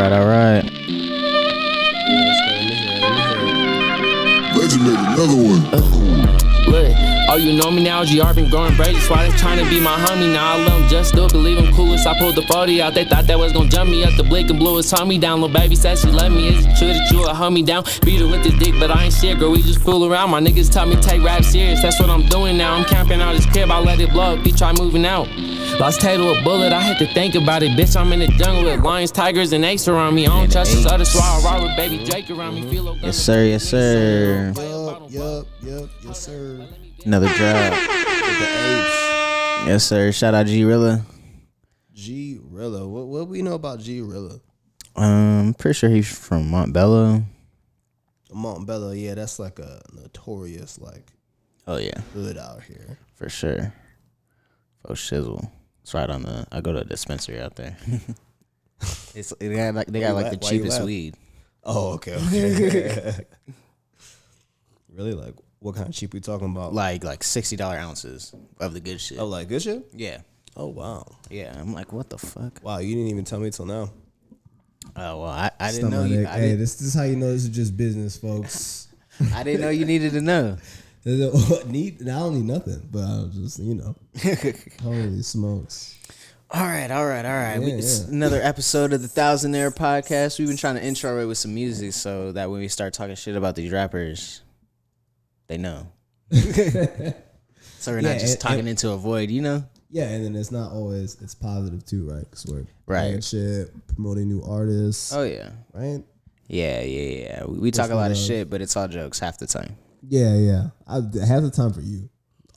All right. Legend made another one. Look, oh, you know me now, GR been going crazy, so I trying to be my homie. Now I let them just do it, believe I'm coolest. I pulled the 40 out, they thought that was gonna jump me up the blick and blew his homie down. Lil' baby said she love me, is it true that you a homie down? Beat her with this dick, but I ain't shit, girl, we just fool around. My niggas tell me take rap serious, that's what I'm doing now. I'm camping out his crib, I let it blow up, he try moving out. Lost Tato a bullet, I had to think about it. Bitch, I'm in the jungle with lions, tigers, and apes around me. I don't trust this other swallow, raw with baby Drake around me. Yes, sir. Yes, sir. Yup, yes, sir. Another drop. With the apes. Yes, sir. Shout out G-Rilla. G-Rilla. What we know about G-Rilla? Pretty sure he's from Montbello. Montbello, yeah, that's like a notorious, Oh, yeah. hood out here. For sure. Oh, shizzle. It's right on the. I go to a dispensary out there. They got the cheapest weed. Oh, okay. Really? Like, what kind of cheap we talking about? Like $60 ounces of the good shit. Oh, like good shit? Yeah. Oh, wow. Yeah. I'm like, what the fuck? Wow, you didn't even tell me till now. Oh, well, I didn't know you. This is how you know this is just business, folks. I didn't know you needed to know. I don't need nothing, but I was just, holy smokes. All right. It's another episode of the Thousandaire podcast. We've been trying to intro it with some music so that when we start talking shit about these rappers, they know. So we're not just talking into a void, Yeah, and then it's not always, it's positive too, right? Because we're playing shit, promoting new artists. Oh, yeah. Right? Yeah. We talk a lot of shit, but it's all jokes half the time. Yeah. Half the time for you.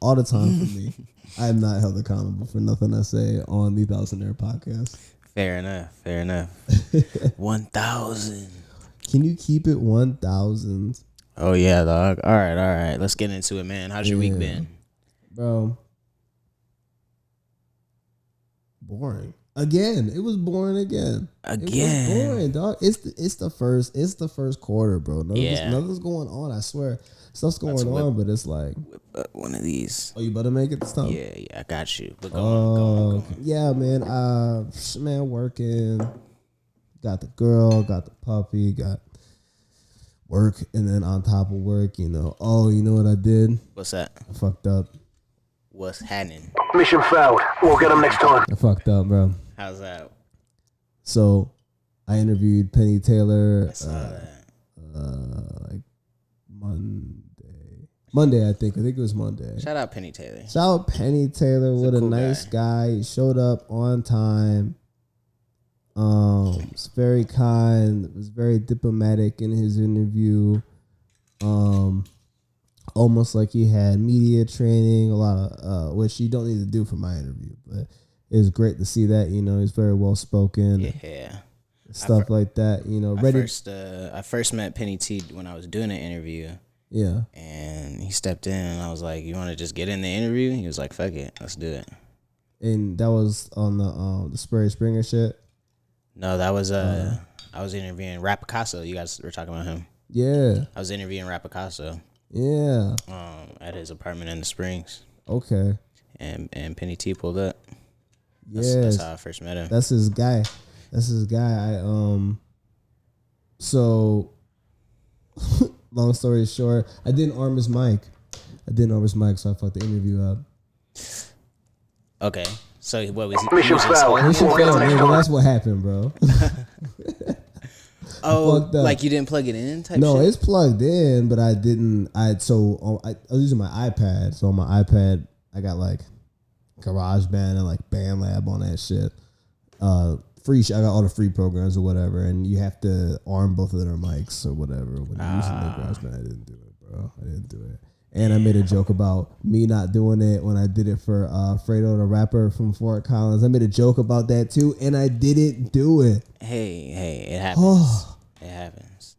All the time for me. I am not held accountable for nothing I say on the Thousandaire podcast. Fair enough. 1,000. Can you keep it 1,000? Oh, yeah, dog. All right. Let's get into it, man. How's your week been? Bro. Boring. Again. It was boring again. It was boring, dog. It's the first quarter, bro. Nothing's going on, I swear. Stuff's going on, but it's like one of these. Oh, you better make it this time. Yeah, I got you. But go on. Yeah, man. Working. Got the girl, got the puppy, got work, and then on top of work, Oh, you know what I did? What's that? I fucked up. What's happening? Mission failed. We'll get them next time. I fucked up, bro. How's that? So, I interviewed Penny Taylor. I saw that. Like Monday, I think it was Monday. Shout out Penny Taylor. What a cool nice guy. He showed up on time. Was very kind. Was very diplomatic in his interview. Almost like he had media training, a lot of which you don't need to do for my interview, but it was great to see that. He's very well spoken. Yeah. Stuff like that. I first met Penny T when I was doing an interview. Yeah. And he stepped in and I was like, you want to just get in the interview? He was like, fuck it, let's do it. And that was on the Spurrier Springer shit? No, that was I was interviewing Rap Picasso. You guys were talking about him. Yeah. I was interviewing Rap Picasso. Yeah. At his apartment in the Springs. Okay. And Penny T pulled up. That's how I first met him. That's his guy. So long story short, I didn't arm his mic, so I fucked the interview up. Okay. So what was he? Mission failed. That's what happened, bro. Oh, like you didn't plug it in? No, it's plugged in, but I didn't. I was using my iPad. So on my iPad, I got like GarageBand and like BandLab on that shit. Free. I got all the free programs or whatever, and you have to arm both of their mics or whatever. When you're using the GarageBand, I didn't do it, bro. I didn't do it. And I made a joke about me not doing it when I did it for Fredo, the rapper from Fort Collins. I made a joke about that too, and I didn't do it. Hey, it happens. It happens.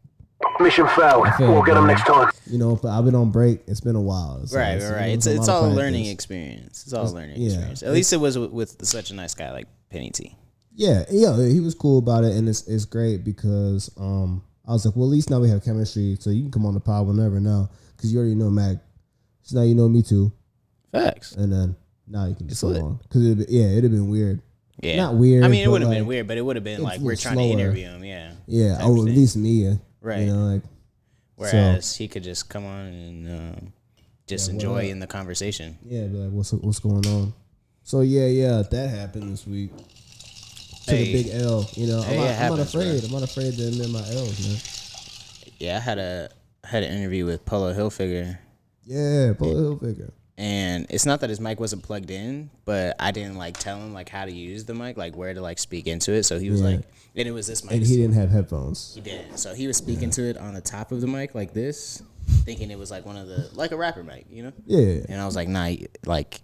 Mission failed. We'll get them next time. But I've been on break. It's been a while. Right. It's all a learning experience. It's all a learning experience. At least it was with such a nice guy like Penny T. Yeah, he was cool about it, and it's great because I was like, well, at least now we have chemistry, so you can come on the pod whenever now, because you already know Mac So now you know me too. Facts. And then now you can just go lit. on. Because it'd have been weird. Yeah. Not weird. I mean, it but would have like, been weird, but it would have been like we're trying slower. to interview him. Yeah. Yeah. Type Oh, of at thing. least me. Right. You know, like. Whereas he could just come on and just enjoy in the conversation. Yeah, be like, what's going on? So yeah, that happened this week. To the big L, you know. I'm not afraid. I'm not afraid to admit my L's, man. Yeah, I had an interview with Polo Hilfiger. Yeah, Polo Hilfiger. And it's not that his mic wasn't plugged in, but I didn't like tell him like how to use the mic, like where to like speak into it. So he was like, and it was this mic. And he didn't have headphones. He didn't. So he was speaking to it on the top of the mic like this, thinking it was like one of the like a rapper mic, you know? Yeah. And I was like, nah, like,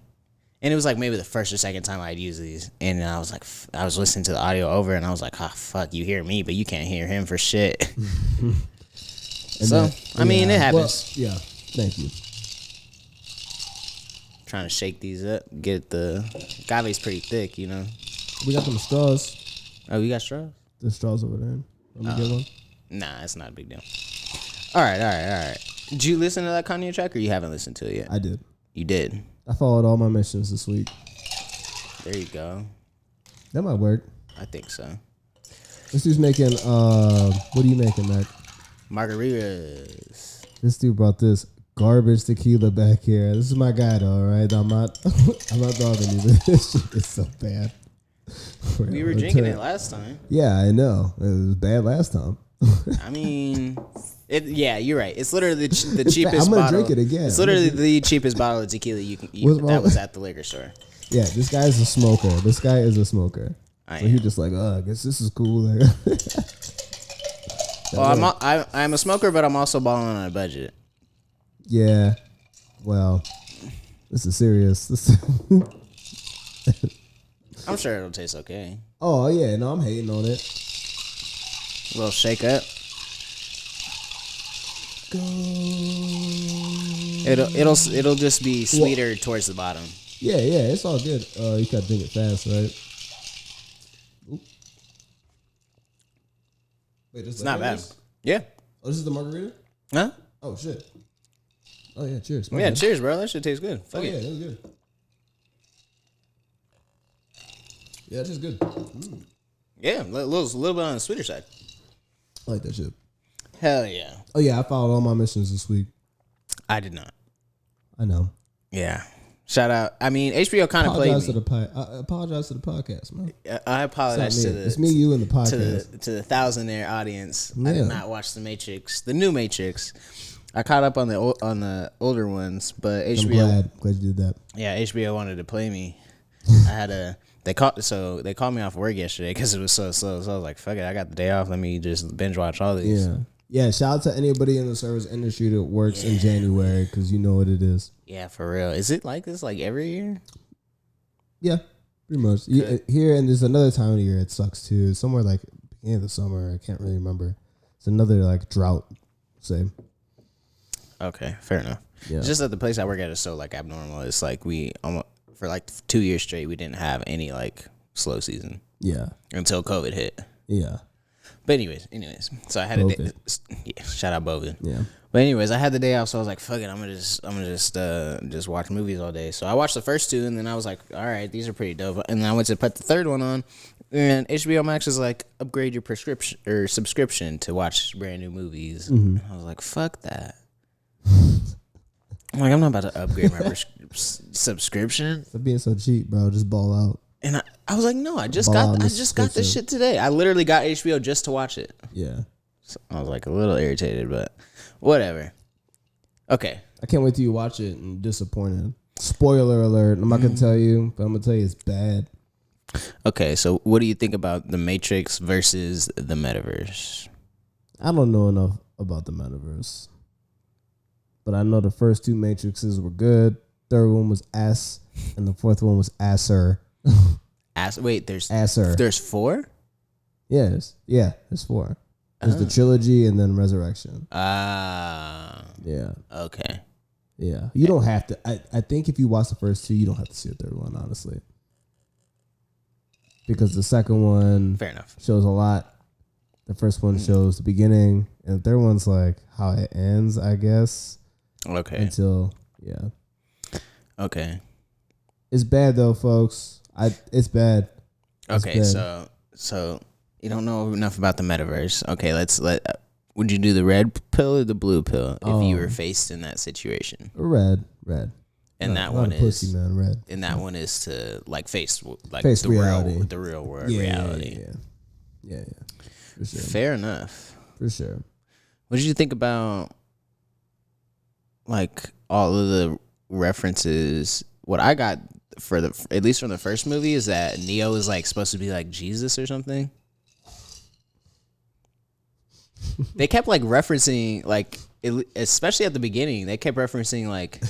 and it was like maybe the first or second time I'd use these, and I was like, I was listening to the audio over, and I was like, fuck, you hear me, but you can't hear him for shit. So I mean, it happens. Well, yeah. Thank you. Trying to shake these up, get the agave's pretty thick, you know. We got them straws. Oh, you got straws? The straws over there. Let me get one. Nah, it's not a big deal. All right. Did you listen to that Kanye track, or you haven't listened to it yet? I did. You did. I followed all my missions this week. There you go. That might work. I think so. This dude's making. What are you making, Mac? Margaritas. This dude brought this garbage tequila back here. This is my guy, though. All right, I'm not. I'm not dogging you. This shit is so bad. We were drinking it last time. Yeah, I know. It was bad last time. I mean, yeah, you're right. It's literally the cheapest I'm gonna bottle. drink it again. It's literally the cheapest bottle of tequila you can. That was at the liquor store. Yeah, this guy is a smoker. This guy is a smoker. I So am. he just like, I guess this is cool. Like, Well, I'm a smoker, but I'm also balling on a budget. yeah. Well, this is serious. I'm sure it'll taste okay. Oh yeah, no, I'm hating on it. A little shake up. It'll just be sweeter towards the bottom. Yeah, it's all good. You gotta drink it fast, right? Oop. Wait, this It's not bad. Yeah. Oh, this is the margarita? Huh? Oh shit. Oh yeah, cheers. Yeah. Cheers, bro. That shit tastes good. Oh Fuck yeah, it. that was good. Yeah, it's just good. Yeah. A little bit on the sweeter side. I like that shit. Hell yeah. Oh yeah, I followed all my missions this week. I did not. I know. Yeah. Shout out. I mean, HBO kind of played me. I apologize to the podcast, man. I apologize to It's me, you, and the podcast. to the Thousandaire audience. I Yeah. did not watch the Matrix, the new Matrix. I caught up on the older ones, but HBO. I'm glad you did that. Yeah, HBO wanted to play me. I had a. They called me off work yesterday because it was so slow. So I was like, "Fuck it, I got the day off. Let me just binge watch all these." Yeah. Shout out to anybody in the service industry that works in January because you know what it is. Yeah, for real. Is it like this like every year? Yeah, pretty much. Here and there's another time of the year it sucks too. Somewhere like beginning of the summer, I can't really remember. It's another like drought. Say. Okay, fair enough. Yeah. It's just that the place I work at is so like abnormal. It's like we almost for like 2 years straight we didn't have any like slow season. Yeah. Until COVID hit. Yeah. But anyways, so I had a day. Yeah, shout out Bovid. Yeah. But anyways, I had the day off, so I was like, "Fuck it, I'm gonna just watch movies all day." So I watched the first two, and then I was like, "All right, these are pretty dope." And then I went to put the third one on, and HBO Max is like, "Upgrade your prescription or subscription to watch brand new movies." Mm-hmm. I was like, "Fuck that." I'm like, I'm not about to upgrade my subscription. For being so cheap, bro, just ball out. And I was like, no, I just got this shit today. I literally got HBO just to watch it. Yeah. So I was like a little irritated, but whatever. Okay. I can't wait till you watch it and disappointed. Spoiler alert. I'm not going to tell you, but I'm going to tell you it's bad. Okay, so what do you think about the Matrix versus the Metaverse? I don't know enough about the Metaverse. But I know the first two Matrixes were good. Third one was ass. And the fourth one was asser. Wait, there's asser. There's four? Yes. Yeah, there's four. There's the trilogy and then Resurrection. Ah. Yeah. Okay. Yeah. You don't have to. I think if you watch the first two, you don't have to see the third one, honestly. Because the second one Fair enough. shows a lot. The first one shows the beginning. And the third one's like how it ends, I guess. Okay. Until Yeah. Okay. It's bad though, folks. It's bad. Okay, so you don't know enough about the metaverse. Okay, would you do the red pill or the blue pill if you were faced in that situation? Red. And Not a pussy, man. Red. And that one is to like face the reality. the real world reality. Yeah. For sure. Fair enough. For sure. What did you think about like all of the references? What I got at least from the first movie is that Neo is like supposed to be like Jesus or something. They kept like referencing like especially at the beginning, they kept referencing like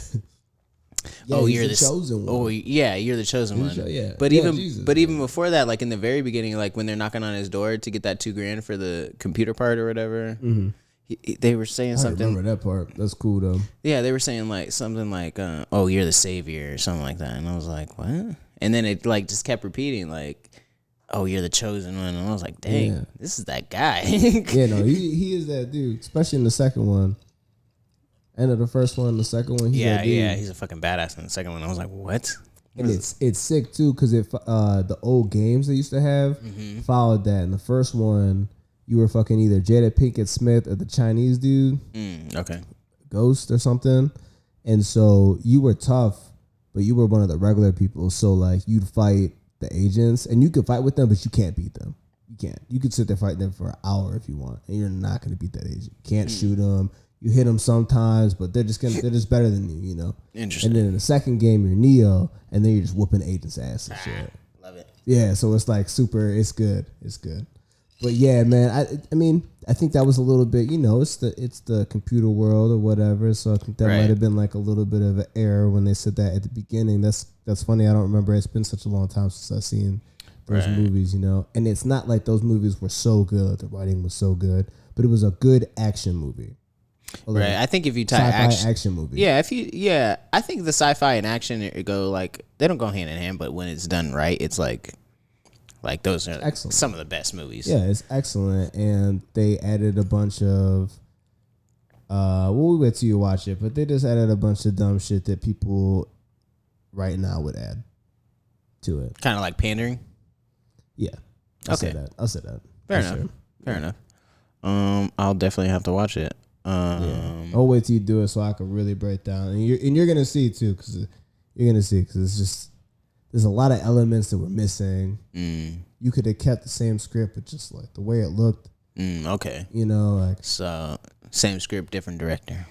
you're the chosen one. Oh yeah, you're the chosen one. Yeah. But Jesus, even before that, like in the very beginning, like when they're knocking on his door to get that $2,000 for the computer part or whatever, they were saying something. I remember that part. That's cool though. Yeah, they were saying like something like, "Oh, you're the savior" or something like that, and I was like, "What?" And then it like just kept repeating like, "Oh, you're the chosen one," and I was like, "Dang, this is that guy." Yeah, no, he is that dude, especially in the second one. End of the first one, the second one. He's a fucking badass in the second one. I was like, what? And it's sick too because the old games they used to have followed that. In the first one, you were fucking either Jada Pinkett Smith or the Chinese dude, okay, Ghost or something, and so you were tough, but you were one of the regular people. So like you'd fight the agents, and you could fight with them, but you can't beat them. You can't. You could sit there fighting them for an hour if you want, and you're not going to beat that agent. You can't shoot them. You hit them sometimes, but they're just better than you, you know. Interesting. And then in the second game, you're Neo, and then you're just whooping agents' ass and shit. Love it. Yeah, so it's like super. It's good. It's good. But yeah, man. I mean, I think that was a little bit. You know, it's the computer world or whatever. So I think that might have been like a little bit of an error when they said that at the beginning. That's funny. I don't remember. It's been such a long time since I've seen those movies. You know, and it's not like those movies were so good. The writing was so good, but it was a good action movie. Right, I think if you tie action movie, I think the sci-fi and action go like they don't go hand in hand, but when it's done right, it's like those are excellent. Some of the best movies. Yeah, it's excellent, and they added a bunch of. We'll wait till you watch it, but they just added a bunch of dumb shit that people right now would add to it. Kind of like pandering. Yeah. I'll say that. Fair enough. I'll definitely have to watch it. I'll wait till you do it so I can really break down, and you're gonna see too, because it's just there's a lot of elements that were missing. You could have kept the same script, but just like the way it looked. Okay. You know, like so same script, different director.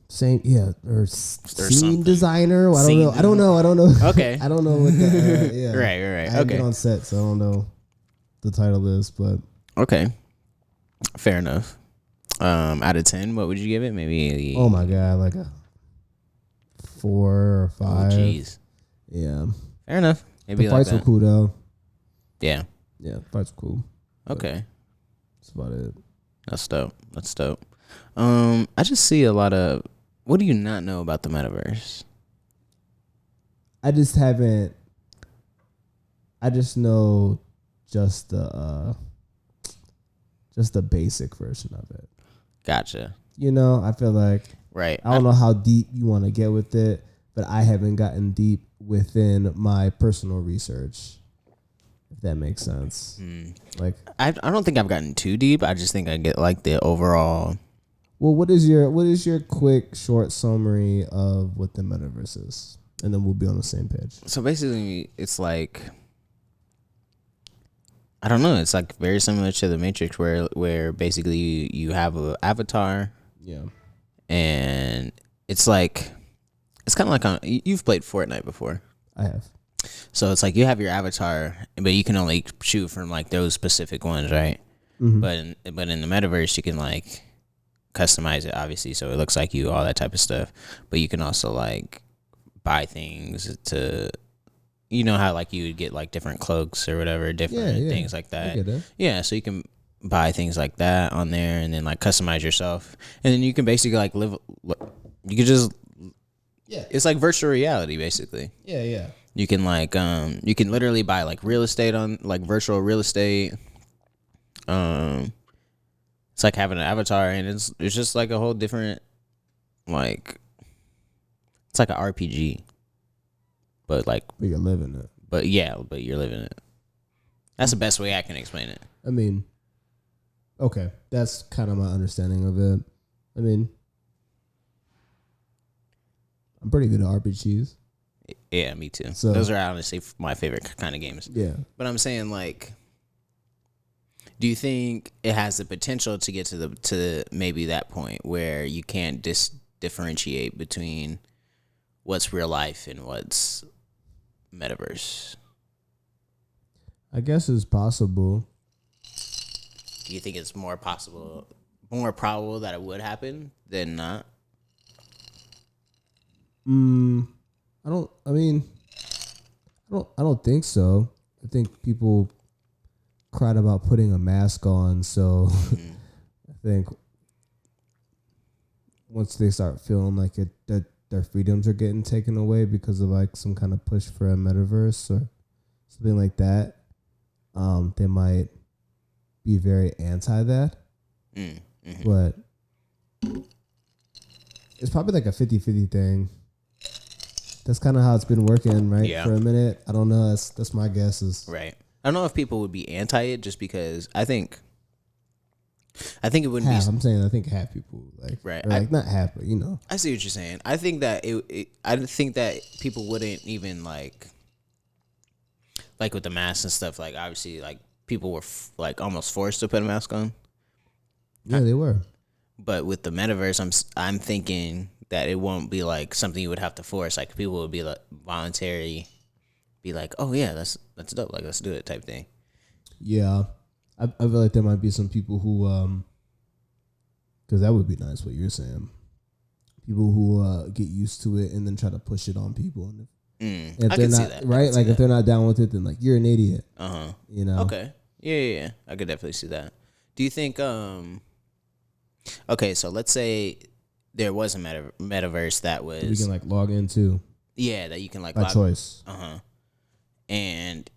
Same, or scene designer. I don't know. Okay. I don't know what the Right. I haven't been on set, so I don't know the title is, but okay. Fair enough. Out of 10, what would you give it? Maybe. Oh my god, like a 4 or 5. Oh jeez. Yeah. Fair enough. Maybe the fights were cool though. Yeah. Yeah, fights were cool. Okay. That's about it. That's dope. I just see a lot of. What do you not know about the metaverse? I just know just the basic version of it. Gotcha. You know, I feel like right. I don't know how deep you want to get with it, but I haven't gotten deep within my personal research. If that makes sense. Like I don't think I've gotten too deep. I just think I get like the overall. Well, what is your quick short summary of what the metaverse is? And then we'll be on the same page. So basically it's like I don't know, it's like very similar to the Matrix where basically you have an avatar. Yeah. And it's like it's kind of like you've played Fortnite before. I have. So it's like you have your avatar, but you can only shoot from like those specific ones, right? Mm-hmm. But in the metaverse, you can like customize it, obviously, so it looks like you, all that type of stuff. But you can also like buy things to, you know how like you would get like different cloaks or whatever, different things like that. Yeah, so you can buy things like that on there, and then like customize yourself, and then you can basically like live. You can just it's like virtual reality, basically. Yeah. You can like you can literally buy like real estate on like virtual real estate. It's like having an avatar, and it's just like a whole different like It's like an RPG, but like you're living it. But you're living it. That's the best way I can explain it. I mean, okay, that's kind of my understanding of it. I mean, I'm pretty good at RPGs. Yeah, me too. So, those are honestly my favorite kind of games. Yeah. But I'm saying, like, do you think it has the potential to get to maybe that point where you can't differentiate between what's real life and what's metaverse? I guess it's possible. Do you think it's more probable that it would happen than not? I don't think so. I think people cried about putting a mask on, so I think once they start feeling like that their freedoms are getting taken away because of like some kind of push for a metaverse or something like that, they might be very anti that. But it's probably like a 50-50 thing. That's kind of how it's been working, right? Yeah. For a minute. I don't know. That's my guess. Is Right. I don't know if people would be anti it just because I think it wouldn't half. be. I'm saying I think half people like Right. or like not half, but you know. I see what you're saying. I think that I think that people wouldn't even like with the masks and stuff. Like obviously, like people were like almost forced to put a mask on. Yeah, they were. But with the metaverse, I'm thinking that it won't be like something you would have to force. Like people would be like voluntary, be like, oh yeah, that's dope. Like let's do it type thing. Yeah, I feel like there might be some people who because that would be nice what you're saying. People who get used to it and then try to push it on people. And if I they're can not see that. right, like if they're not down with it, then like you're an idiot. You know. Okay. Yeah. I could definitely see that. Do you think okay, so let's say there was a metaverse that was We can like log into that you can like by choice. And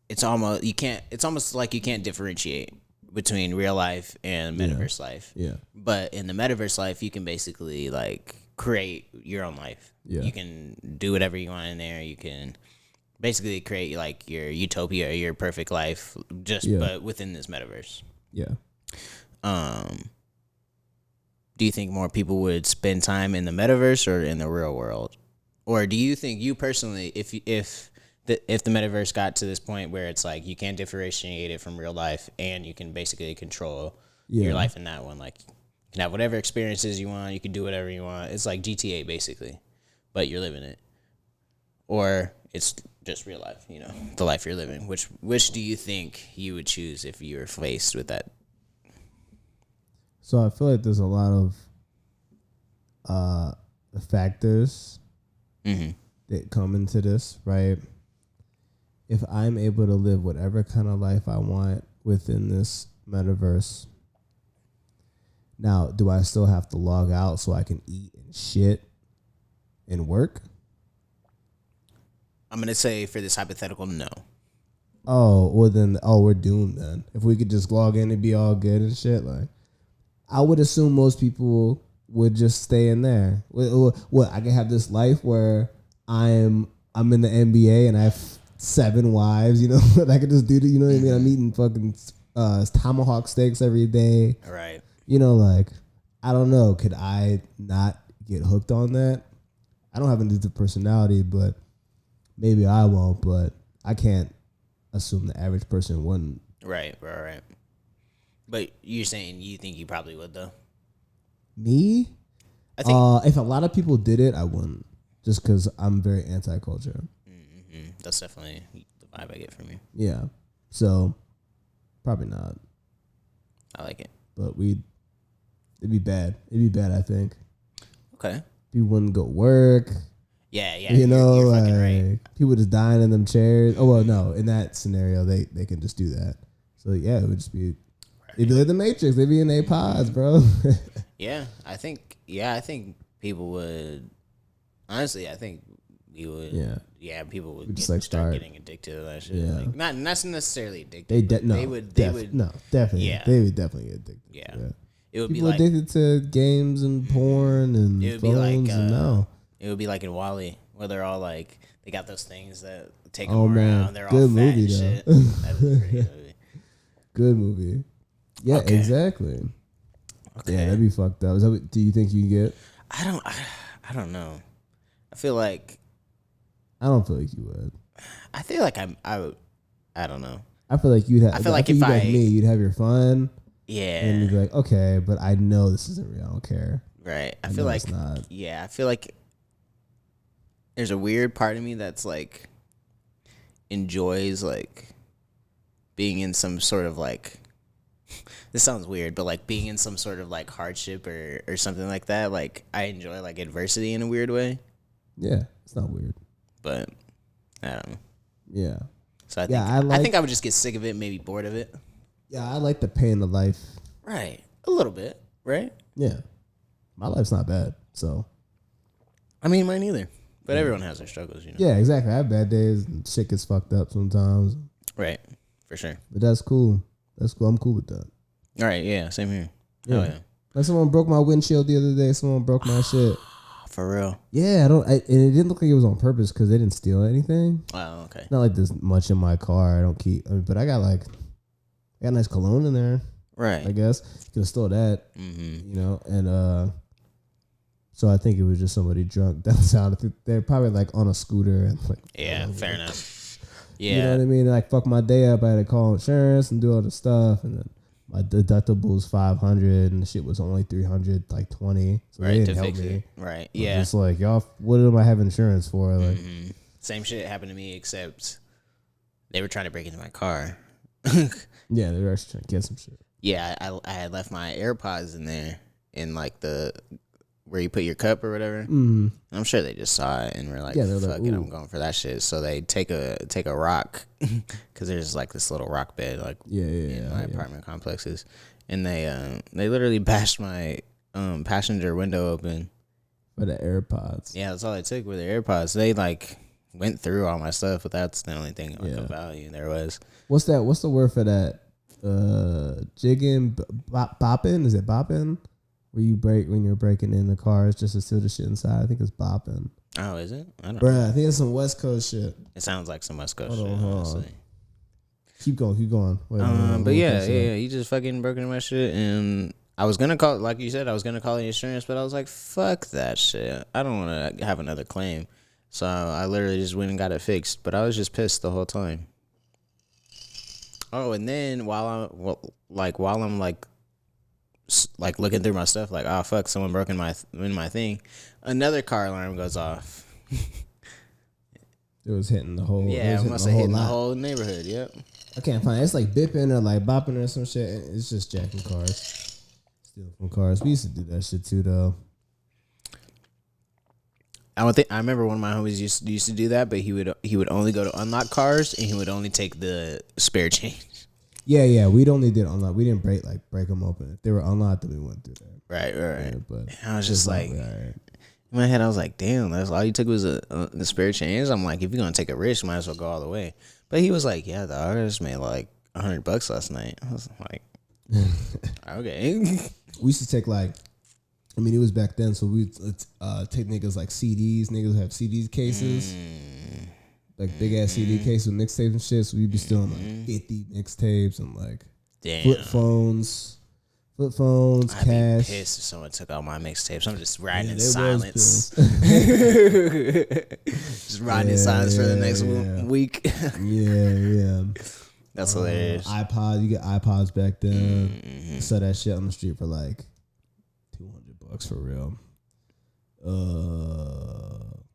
it's almost like you can't differentiate between real life and metaverse life. Yeah. But in the metaverse life, you can basically like create your own life. Yeah. You can do whatever you want in there. You can basically create like your utopia, your perfect life, but within this metaverse. Yeah. Do you think more people would spend time in the metaverse or in the real world? Or do you think you personally, if the metaverse got to this point where it's like you can't differentiate it from real life and you can basically control your life in that one, like you can have whatever experiences you want, you can do whatever you want. It's like GTA basically, but you're living it. Or it's just real life, you know, the life you're living. Which do you think you would choose if you were faced with that? So I feel like there's a lot of factors that come into this, right? If I'm able to live whatever kind of life I want within this metaverse, now do I still have to log out so I can eat and shit and work? I'm gonna say for this hypothetical, no. Oh, well then, we're doomed then. If we could just log in and be all good and shit, like. I would assume most people would just stay in there. What I can have this life where I'm in the NBA and I have 7 wives, you know, that I could just do. You know what I mean? I'm eating fucking tomahawk steaks every day. Right. You know, like I don't know. Could I not get hooked on that? I don't have an addictive personality, but maybe I won't. But I can't assume the average person wouldn't. Right. But you're saying you think you probably would, though? Me? I think if a lot of people did it, I wouldn't. Just because I'm very anti-culture. that's definitely the vibe I get from you. Yeah. So, probably not. I like it. But it'd be bad. It'd be bad, I think. Okay. People wouldn't go work. Yeah. You know, you're like, fucking right. people just dying in them chairs. Oh, well, no. In that scenario, they can just do that. So, yeah, it would just be... They'd be like the Matrix. They'd be in their pods, bro. I think people would. Honestly, I think we would. Yeah, people would just start getting addicted to that shit. Yeah. Like, not necessarily addicted. They would. No, definitely. Yeah. They would definitely get addicted. Yeah. It would people be like addicted to games and porn and it would phones be like and no. It would be like in Wall-E, where they're all like, they got those things that take Oh, them man. around. They're Good all fat movie, and though. shit. That is a pretty good movie. Good movie. Yeah, Okay. exactly. Okay. Yeah, that'd be fucked up. Is that what, do you think you get? I don't know. I feel like I you would. I feel like I would. I don't know. I feel like you'd have. I feel like if if like me, you'd have your fun, Yeah. and you'd be like, okay, but I know this isn't real. I don't care. Right. I know feel like it's not. Yeah, I feel like there's a weird part of me that's like enjoys like being in some sort of like this sounds weird, but like being in some sort of like hardship or something like that. Like I enjoy like adversity in a weird way. Yeah, it's not weird. But I don't know. Yeah. So I think Yeah, I think I would just get sick of it, maybe bored of it. Yeah, I like the pain of life. Right. A little bit, right? Yeah. My life's not bad, so. I mean, mine either. But everyone has their struggles, you know. Yeah, exactly. I have bad days and shit gets fucked up sometimes. Right. For sure. But that's cool. That's cool. I'm cool with that. All right. Yeah. Same here. Yeah. Oh, yeah. Like someone broke my windshield the other day. Someone broke my shit. For real. Yeah, and it didn't look like it was on purpose because they didn't steal anything. Oh, okay. Not like there's much in my car. I don't keep, but I got a nice cologne in there. Right. I guess you could have stole that. Mm-hmm. You know, and so I think it was just somebody drunk down south. I think they're probably like on a scooter and like. Yeah. Fair enough. Yeah. You know what I mean? Like fuck my day up. I had to call insurance and do all the stuff, and then my deductible was $500, and the shit was only $300, like $20. So Right. they To didn't help fix me. it. Right. I'm Yeah. just like y'all. What am I having insurance for? Like, Same shit happened to me, except they were trying to break into my car. yeah, they were actually trying to get some shit. Yeah, I had left my AirPods in there, in like the where you put your cup or whatever. Mm. I'm sure they just saw it and were like, Yeah, they're "Fuck like, it, ooh." I'm going for that shit." So they take a rock because there's like this little rock bed like in my apartment complexes, and they literally bashed my passenger window open. For the AirPods. Yeah, that's all they took were the AirPods. They like went through all my stuff, but that's the only thing like of value there was. What's that? What's the word for that? Jigging, bopping? Is it bopping? Where you break when you're breaking in the cars just to steal the shit inside? I think it's bopping. Oh, is it? I don't know. Bruh, I think it's some West Coast shit. It sounds like some West Coast Hold shit, on, hold on. honestly. Keep going. Wait, But yeah, he just fucking broke into my shit, and I was gonna call, like you said, I was gonna call the insurance, but I was like, fuck that shit. I don't want to have another claim, so I literally just went and got it fixed. But I was just pissed the whole time. Oh, and then while I'm like looking through my stuff, like, oh fuck, someone broke in my thing, another car alarm goes off. It was hitting the whole. Yeah, it must have hit the whole neighborhood. Yep. I can't find it. It's like bipping or like bopping or some shit. It's just jacking cars. Stealing from cars. We used to do that shit too, though. I remember one of my homies used to do that, but he would only go to unlock cars, and he would only take the spare change. Yeah. We only did unlock. We didn't break them open. If they were unlocked, then we went through that. Right. Yeah, but I was just like, right. in my head, I was like, damn, that's all you took was the spare change. I'm like, if you're gonna take a risk, you might as well go all the way. But he was like, yeah, dog, I just made like $100 last night. I was like, okay. We used to take like, I mean, it was back then, so we take niggas like CDs. Niggas have CD cases, like big ass CD case with mixtapes and shit. So we'd be stealing like 50 mixtapes and like flip phones, I'd cash. be pissed if someone took all my mixtapes. I'm just riding in they was silence. Just riding in silence for the next week. Yeah. That's hilarious. iPod, you get iPods back then. Sell that shit on the street for like $200 for real.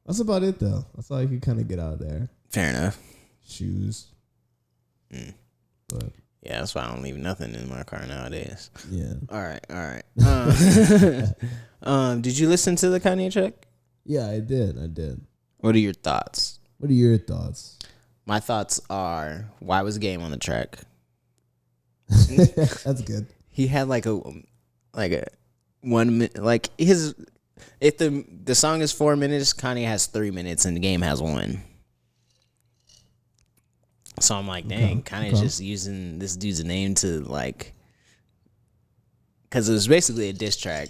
That's about it though. That's all you can kind of get out of there. Fair enough. Shoes. But Yeah, that's why I don't leave nothing in my car nowadays. yeah. All right. Did you listen to the Kanye track? Yeah, I did. What are your thoughts? What are your thoughts? My thoughts are, why was Game on the track? That's good. He had like a 1 minute, like his. If the song is 4 minutes, Kanye has 3 minutes, and the Game has 1. So I'm like, dang, Kanye's just using this dude's name to like, because it was basically a diss track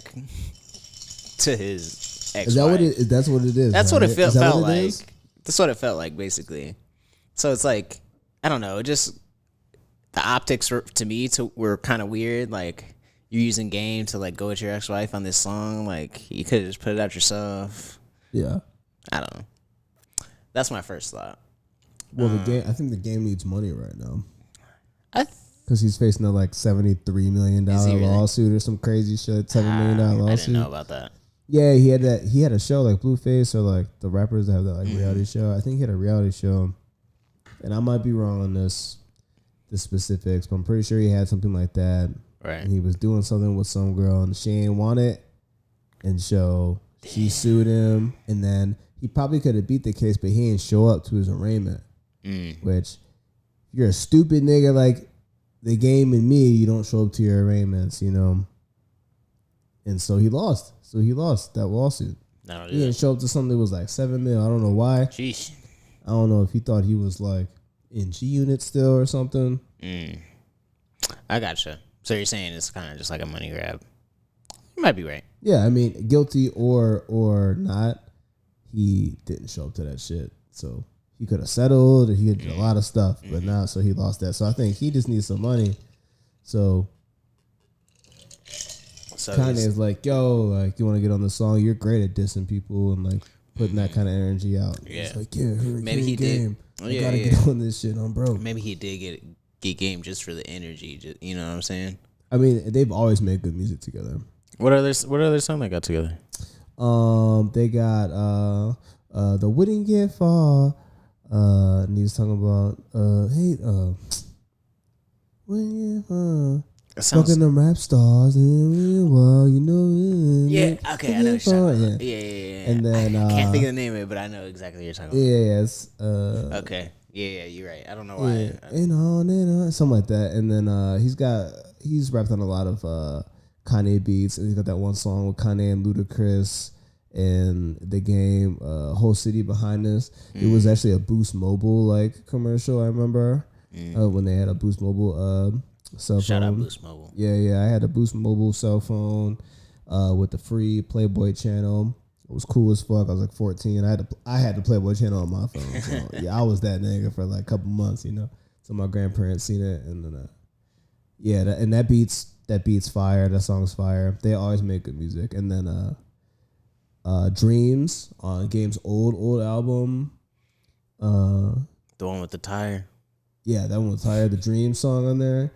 to his X. Is that what it? That's what it is. That's right? what it felt like. Is? That's what it felt like, basically. So it's like, I don't know. It just the optics to me were kind of weird. Like you're using game to like go with your ex-wife on this song. Like you could have just put it out yourself. Yeah. I don't know. That's my first thought. Well, the game. I think the game needs money right now. Because he's facing a like $73 million lawsuit or some crazy shit. $7 million lawsuit. I didn't know about that. Yeah, he had that. He had a show like Blueface or like the rappers that have that like reality show. I think he had a reality show, and I might be wrong on the specifics, but I'm pretty sure he had something like that. Right. And he was doing something with some girl, and she ain't want it, and so she sued him, and then he probably could have beat the case, but he didn't show up to his arraignment. Which, if you're a stupid nigga like the game and me, you don't show up to your arraignments, you know. And so he lost. So he lost that lawsuit. No, he didn't show up to something that was like $7 million. I don't know why. Sheesh. I don't know if he thought he was like in G Unit still or something. I gotcha. So you're saying it's kind of just like a money grab. You might be right. Yeah, I mean, guilty or not, he didn't show up to that shit. So he could have settled, or he could do a lot of stuff, but now so he lost that. So I think he just needs some money. So Kanye's like, yo, like you want to get on the song? You're great at dissing people and like putting that kind of energy out. Yeah, he's like, yeah, maybe he game. did. I gotta get on this shit. I'm broke. Maybe he did get game just for the energy. Just, you know what I'm saying? I mean, they've always made good music together. What other song they got together? They got the Wouldn't Get Far. And he was talking about wouldn't get far. Fucking them rap stars, well, you know. Yeah, okay, I know what you're talking about. Yeah. And then I can't think of the name of it, but I know exactly what you're talking about. Yes. Okay. Yeah, you're right. I don't know why. Yeah, and on, something like that. And then he's rapped on a lot of Kanye beats, and he's got that one song with Kanye and Ludacris and the game Whole City Behind Us. It was actually a Boost Mobile like commercial, I remember. When they had a Boost Mobile cell phone. Shout out Boost Mobile. Yeah, I had a Boost Mobile cell phone with the free Playboy channel. It was cool as fuck. I was like 14. I had the Playboy channel on my phone. So yeah, I was that nigga for like a couple months, you know. So my grandparents seen it, and then that beats fire. That song's fire. They always make good music. And then Dreams on Game's old album. The one with the tire. Yeah, that one was fire. The Dreams song on there.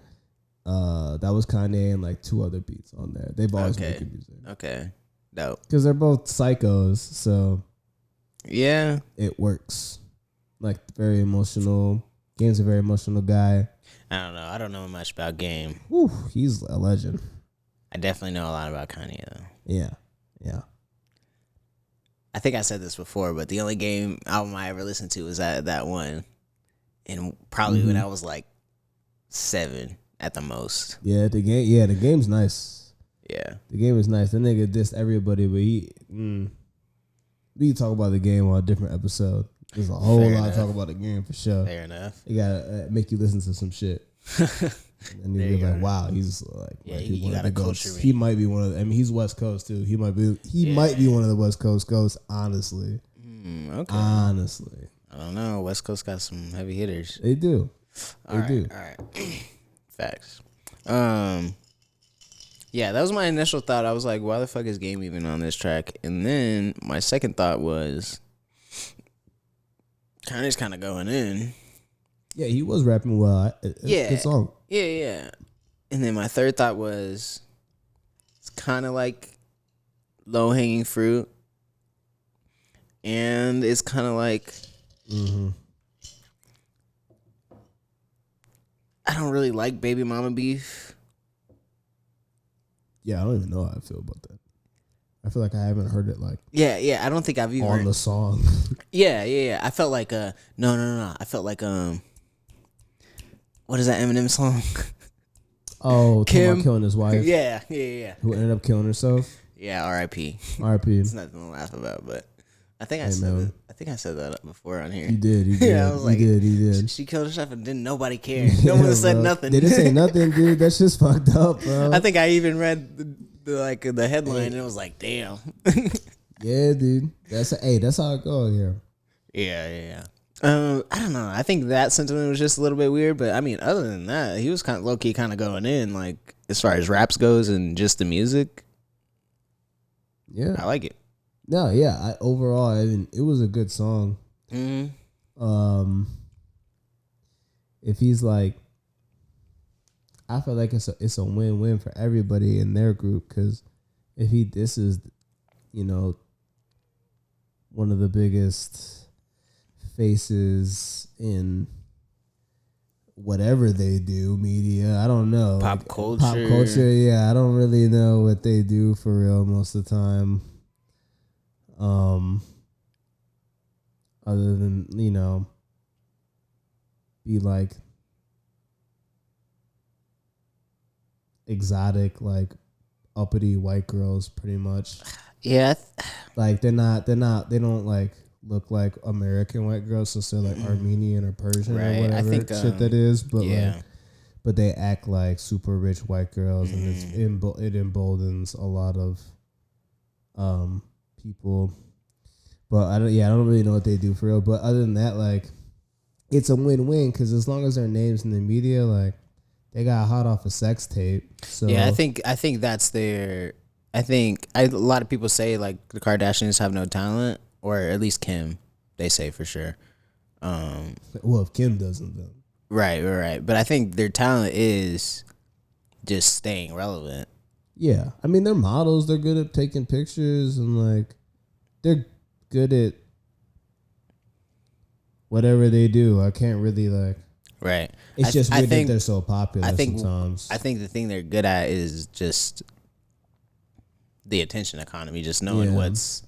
That was Kanye and like 2 other beats on there. They've always made good music. Okay. Dope. Because they're both psychos, so yeah, it works. Like very emotional. Game's a very emotional guy. I don't know much about Game. Whew, he's a legend. I definitely know a lot about Kanye though. Yeah. I think I said this before, but the only Game album I ever listened to was that one, and probably when I was like 7 at the most. Yeah, the game's nice. Yeah, the game is nice. That nigga dissed everybody, but we can talk about the game on a different episode. There's a whole lot to talk about the game for sure. Fair enough. You gotta make you listen to some shit, and you'll be like, "Wow, he's like, you gotta culture me." He might be one of. He's West Coast too. He might be one of the West Coast ghosts. Honestly, okay. Honestly, I don't know. West Coast got some heavy hitters. They do. All right. Facts. Yeah, that was my initial thought. I was like, why the fuck is Game even on this track? And then my second thought was Kanye's kind of going in. Yeah, he was rapping well. Good song. Yeah. And then my third thought was it's kind of like low-hanging fruit. And it's kind of like I don't really like Baby Mama beef. Yeah, I don't even know how I feel about that. I feel like I haven't heard it like I don't think I've even on the song. Yeah. I felt like no. I felt like what is that Eminem song? Oh, Kim about killing his wife. Yeah. Who ended up killing herself. Yeah, R.I.P. R.I.P. It's nothing to laugh about, but I think I said that before on here. You did. Yeah, I was like, he did. She killed herself and didn't nobody care. No one said nothing. They didn't say nothing, dude. That's just fucked up, bro. I think I even read the headline and it was like, damn. Yeah, dude. That's how it goes here. Yeah. I don't know. I think that sentiment was just a little bit weird, but I mean, other than that, he was kind of low key, kind of going in, like as far as raps goes and just the music. Yeah, I like it. No, yeah. Overall, I mean, it was a good song. Mm-hmm. If he's like, I feel like it's a win-win for everybody in their group, because if he disses, one of the biggest faces in whatever they do, media, I don't know, Pop culture. Yeah, I don't really know what they do for real most of the time. Other than, be like exotic, like uppity white girls, pretty much. Yeah. Like they don't like look like American white girls, since they're like Armenian or Persian Right. or whatever I think, shit that is. But yeah. but they act like super rich white girls, and it emboldens a lot of people. But I don't really know what they do for real. But other than that, like, it's a win-win, because as long as their names in the media, like, they got hot off a sex tape. So Yeah, I think that's their. I think a lot of people say like the Kardashians have no talent, or at least Kim, they say for sure. Well, if Kim doesn't, then Right. But I think their talent is just staying relevant. yeah. I mean, they're models. They're good at taking pictures, and like, they're good at whatever they do. I can't really like. Right. It's just weird that they're so popular sometimes. I think the thing they're good at is just the attention economy, just knowing what's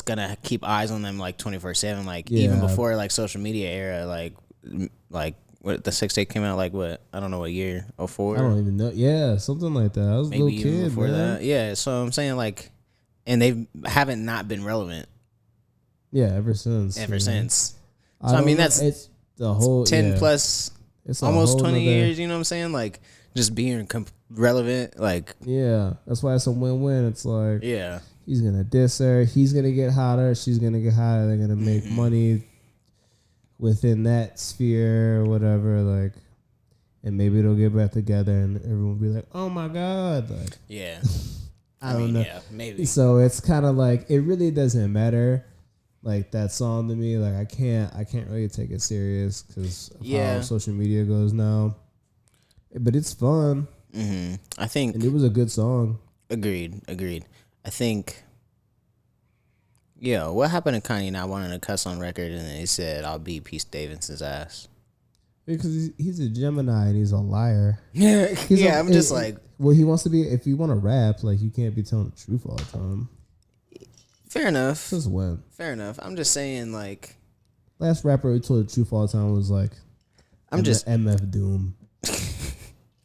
gonna keep eyes on them like 24/7. Like even before like social media era, like what the 6 came out, like what, I don't know what year, 04? I don't even know. Yeah, something like that. I was Maybe a little even kid before man. that. Yeah, so I'm saying like, and they haven't not been relevant Yeah, ever since. So I mean that's it's the whole 10 plus, it's a almost whole 20 nother- years. You know what I'm saying? Like just being relevant. Like Yeah, that's why it's a win-win. It's like, yeah. he's gonna diss her, he's gonna get hotter, she's gonna get hotter. They're gonna make money within that sphere or whatever. Like, and maybe they'll get back together, and everyone will be like, "Oh my god!" Like, Yeah. I don't know. Yeah, maybe. So it's kind of like, it really doesn't matter. Like, that song to me, like, I can't really take it serious because of how social media goes now. But it's fun. Mm-hmm. I think, and it was a good song. Agreed. I think, what happened to Kanye not wanting to cuss on record, and then he said, "I'll beat Pete Davidson's ass." Because he's a Gemini and he's a liar. Yeah, I'm just like, well, he wants to be. If you want to rap, like, you can't be telling the truth all the time. Fair enough. Just when. Fair enough. I'm just saying, like, last rapper who told the truth all the time was like, MF Doom.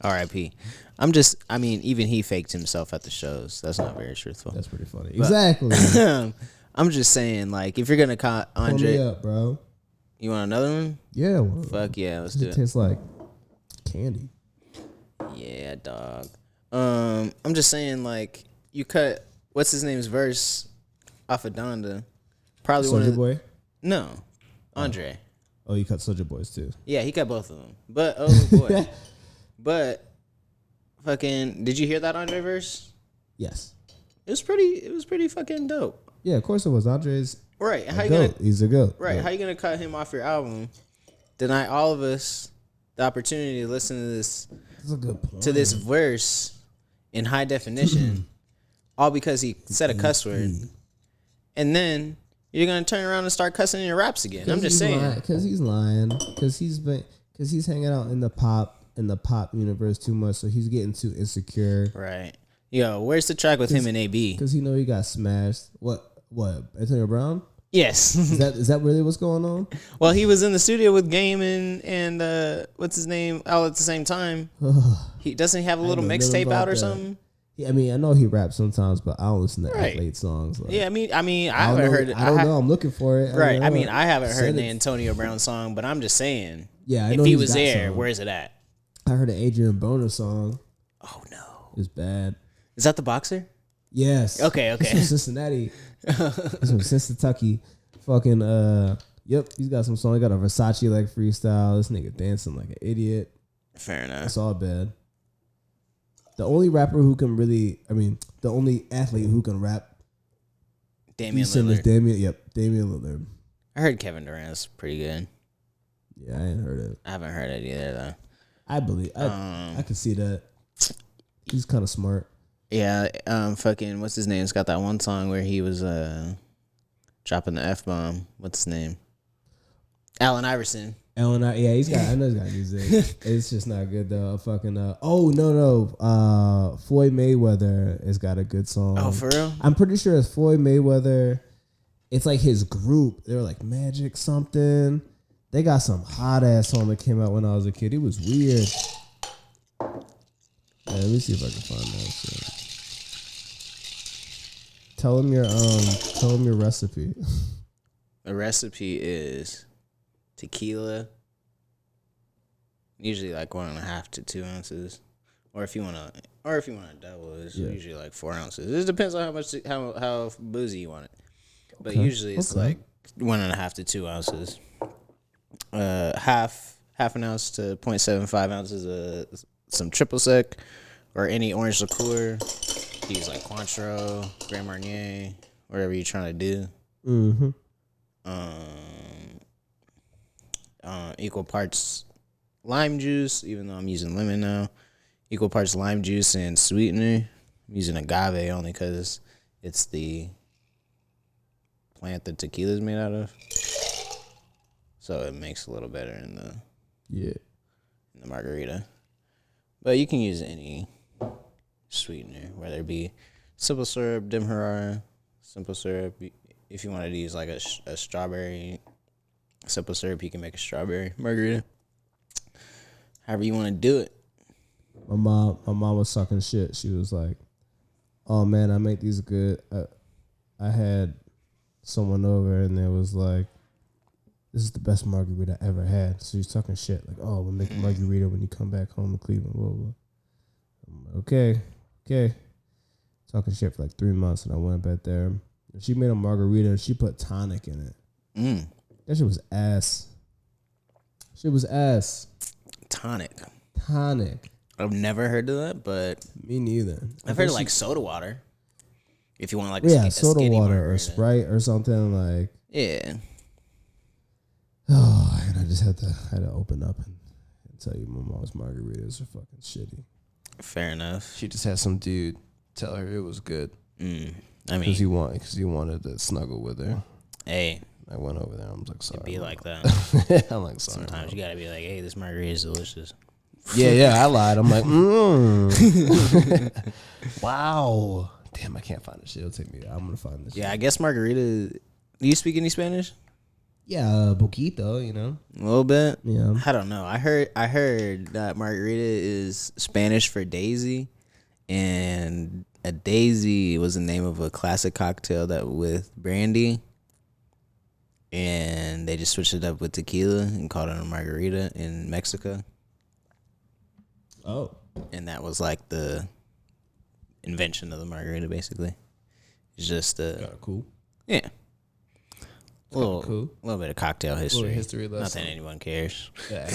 R.I.P. I mean, even he faked himself at the shows. That's not very truthful. That's pretty funny. But, exactly. I'm just saying, like, if you're gonna call Andre, pull me up, bro. You want another one? Yeah. Well, fuck yeah, let's do it. It tastes like candy. Yeah, dog. I'm just saying, like, you cut what's his name's verse off of Donda. Probably Soulja one of Boy? No, Andre. Oh, you cut Soulja Boys too. Yeah, he cut both of them. But oh boy, but fucking, did you hear that Andre verse? Yes. It was pretty fucking dope. Yeah, of course it was. Andre's right. How you goat. gonna? He's a goat. Right. Yeah. How you gonna cut him off your album? Deny all of us the opportunity to listen to this. That's a good point. To this verse in high definition, all because he said a cuss word, and then you're gonna turn around and start cussing in your raps again. I'm just saying, because he's lying, because he's hanging out in the pop universe too much, so he's getting too insecure. Right. Yo, where's the track with him and AB? Because he know he got smashed. What? Antonio Brown? Yes. Is that really what's going on? Well, he was in the studio with Game and what's his name all at the same time. He doesn't he have a little mixtape out or something? Yeah, I mean, I know he raps sometimes, but I don't listen to late songs. Like, yeah, I mean, I haven't heard it. I don't know. I'm looking for it. Right. I mean, I haven't heard the Antonio Brown song, but I'm just saying. Yeah, I know if he was there, some. Where is it at? I heard an Adrian Boner song. Oh no, it's bad. Is that the boxer? Yes. Okay. He's from Cincinnati. He's from Cincinnati. Fucking yep. He's got some song. He got a Versace like freestyle. This nigga dancing like an idiot. Fair enough. It's all bad. The only rapper who can really, the only athlete who can rap. Damian Lillard. Damian Lillard. I heard Kevin Durant's pretty good. Yeah, I ain't heard it. I haven't heard it either though. I can see that. He's kind of smart. Yeah, fucking what's his name? It's got that one song where he was dropping the F-bomb. What's his name? Allen Iverson. Yeah, I know he's got music. It's just not good though. Fucking Floyd Mayweather has got a good song. Oh, for real? I'm pretty sure it's Floyd Mayweather. It's like his group. They were like Magic something. They got some hot ass song that came out when I was a kid. It was weird. Yeah, let me see if I can find that shit. Tell him your recipe. The recipe is tequila, usually like 1.5 to 2 ounces, or if you want to double, it's usually like 4 ounces. It depends on how boozy you want it, but usually it's like 1.5 to 2 ounces. Half an ounce to 0.75 ounces of some triple sec or any orange liqueur. Use like Cointreau, Grand Marnier, whatever you're trying to do. Mm-hmm. Equal parts lime juice, even though I'm using lemon now. Equal parts lime juice and sweetener. I'm using agave only because it's the plant that tequila is made out of. So it makes a little better in the margarita. But you can use any sweetener, whether it be simple syrup, demerara, simple syrup. If you wanted to use like a strawberry simple syrup, you can make a strawberry margarita. However you want to do it. My mom was talking shit. She was like, "Oh man, I make these good." I had someone over and there was like, "This is the best margarita I ever had." So she's talking shit like, "Oh, we'll make a margarita when you come back home to Cleveland." Blah, blah, blah. I'm like, okay. Talking shit for like 3 months, and I went back there. She made a margarita and she put tonic in it. That shit was ass. Tonic. I've never heard of that, but me neither. I've heard of like soda water. If you want like soda water margarita. or Sprite or something like. Yeah. Oh, and I just had to open up and tell you my mom's margaritas are fucking shitty. Fair enough. She just had some dude tell her it was good. I mean, because he wanted to snuggle with her. Hey, I went over there. I was like, sorry. It'd be like that. I'm like, sorry. Sometimes you gotta be like, hey, this margarita is delicious. Yeah, I lied. I'm like, wow. Damn, I can't find this shit. It'll take me. I'm gonna find this. Yeah, shit. I guess margarita. Do you speak any Spanish? Yeah, poquito, you know. A little bit. Yeah. I don't know. I heard that margarita is Spanish for daisy, and a daisy was the name of a classic cocktail that with brandy, and they just switched it up with tequila and called it a margarita in Mexico. Oh. And that was like the invention of the margarita, basically. It's just cool. Yeah. A little, cool. Little bit of cocktail history. Little history lesson. Not that anyone cares. Yeah,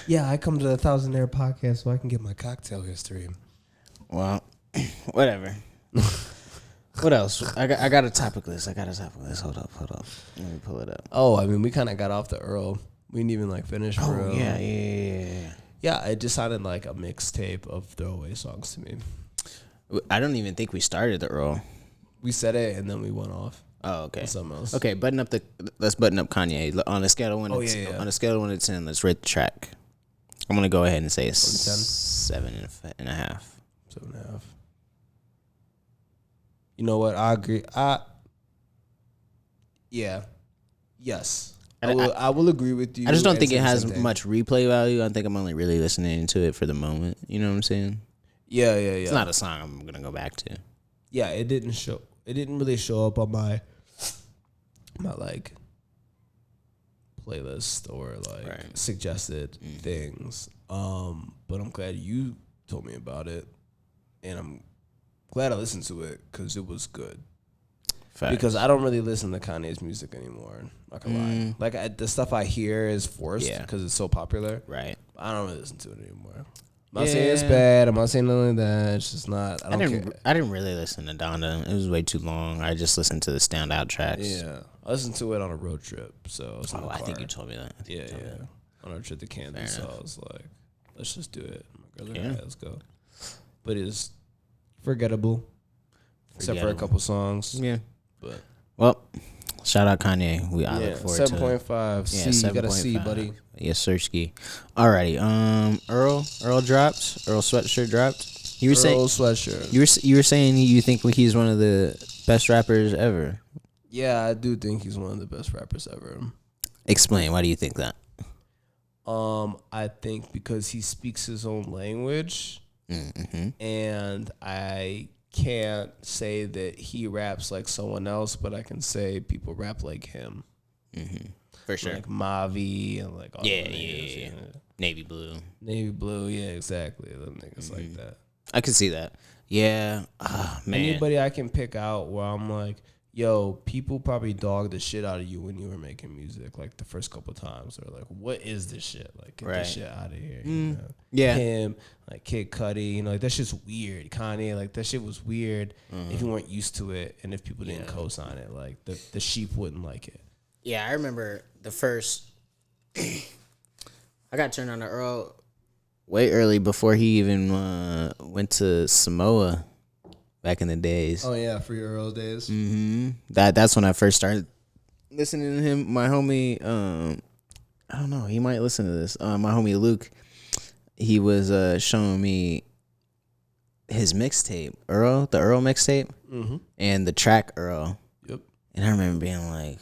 yeah, I come to the Thousandaire podcast so I can get my cocktail history. Well, whatever. What else? I got a topic list. Hold up. Let me pull it up. Oh, I mean, we kind of got off the Earl. We didn't even like finish for Earl. Yeah. Yeah, it just sounded like a mixtape of throwaway songs to me. I don't even think we started the Earl. We said it and then we went off. Oh, okay. Something else. Okay, let's button up Kanye on a scale of 1 to 10. Yeah. On a scale of 1 to 10, let's rate the track. I'm gonna go ahead and say it's 7.5. 7.5. You know what? I agree. Yes. I will agree with you. I just don't think it has much replay value. I think I'm only really listening to it for the moment. You know what I'm saying? Yeah. It's not a song I'm gonna go back to. Yeah, it didn't really show up on my like playlist or like suggested things. But I'm glad you told me about it, and glad I listened to it because it was good. Facts. Because I don't really listen to Kanye's music anymore. Not gonna lie. Like the stuff I hear is forced because it's so popular. Right. I don't really listen to it anymore. I'm not saying it's bad. I'm not saying nothing like that. It's just not. I didn't really listen to Donda. It was way too long. I just listened to the standout tracks. Yeah, I listened to it on a road trip. So I think you told me that. Yeah. On our trip to Kansas, so I was like, let's just do it. My girl's like, all right, let's go. But it's forgettable, except for a couple songs. Yeah. But well, shout out Kanye. I look forward to 7.5. C, you got a C, buddy. Yes, Sirski. Alrighty. Earl dropped. Earl Sweatshirt dropped. You were saying Earl Sweatshirt. You were saying you think he's one of the best rappers ever. Yeah, I do think he's one of the best rappers ever. Explain. Why do you think that? I think because he speaks his own language, and I can't say that he raps like someone else, but I can say people rap like him. For sure. Like Mavi and like all yeah. Navy Blue, yeah, exactly. Them niggas like that. I can see that. Yeah, man. Anybody I can pick out where I'm like, yo, people probably dogged the shit out of you when you were making music, like the first couple times. They're like, what is this shit? Like, get this shit out of here. You know? Yeah. Him, like Kid Cudi, you know, like that shit's weird. Kanye, like that shit was weird if you weren't used to it and if people didn't co-sign it. Like the sheep wouldn't like it. Yeah, I remember the first. I got turned on to Earl way early before he even went to Samoa back in the days. Oh yeah, Free Earl days. That's when I first started listening to him. My homie, I don't know, he might listen to this. My homie Luke, he was showing me his mixtape, the Earl mixtape, and the track Earl. Yep. And I remember being like,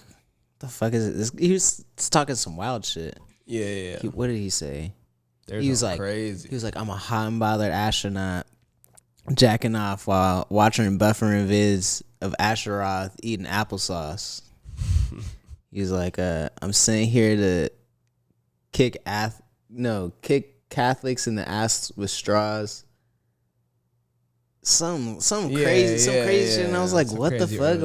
"The fuck is it?" He was talking some wild shit. Yeah. What did he say? He was like crazy. He was like, "I'm a hot and bothered astronaut, jacking off while watching buffering vids of Asheroth eating applesauce." He's like, "I'm sitting here to kick Catholics in the ass with straws." Some crazy shit. And I was like, "What the fuck?"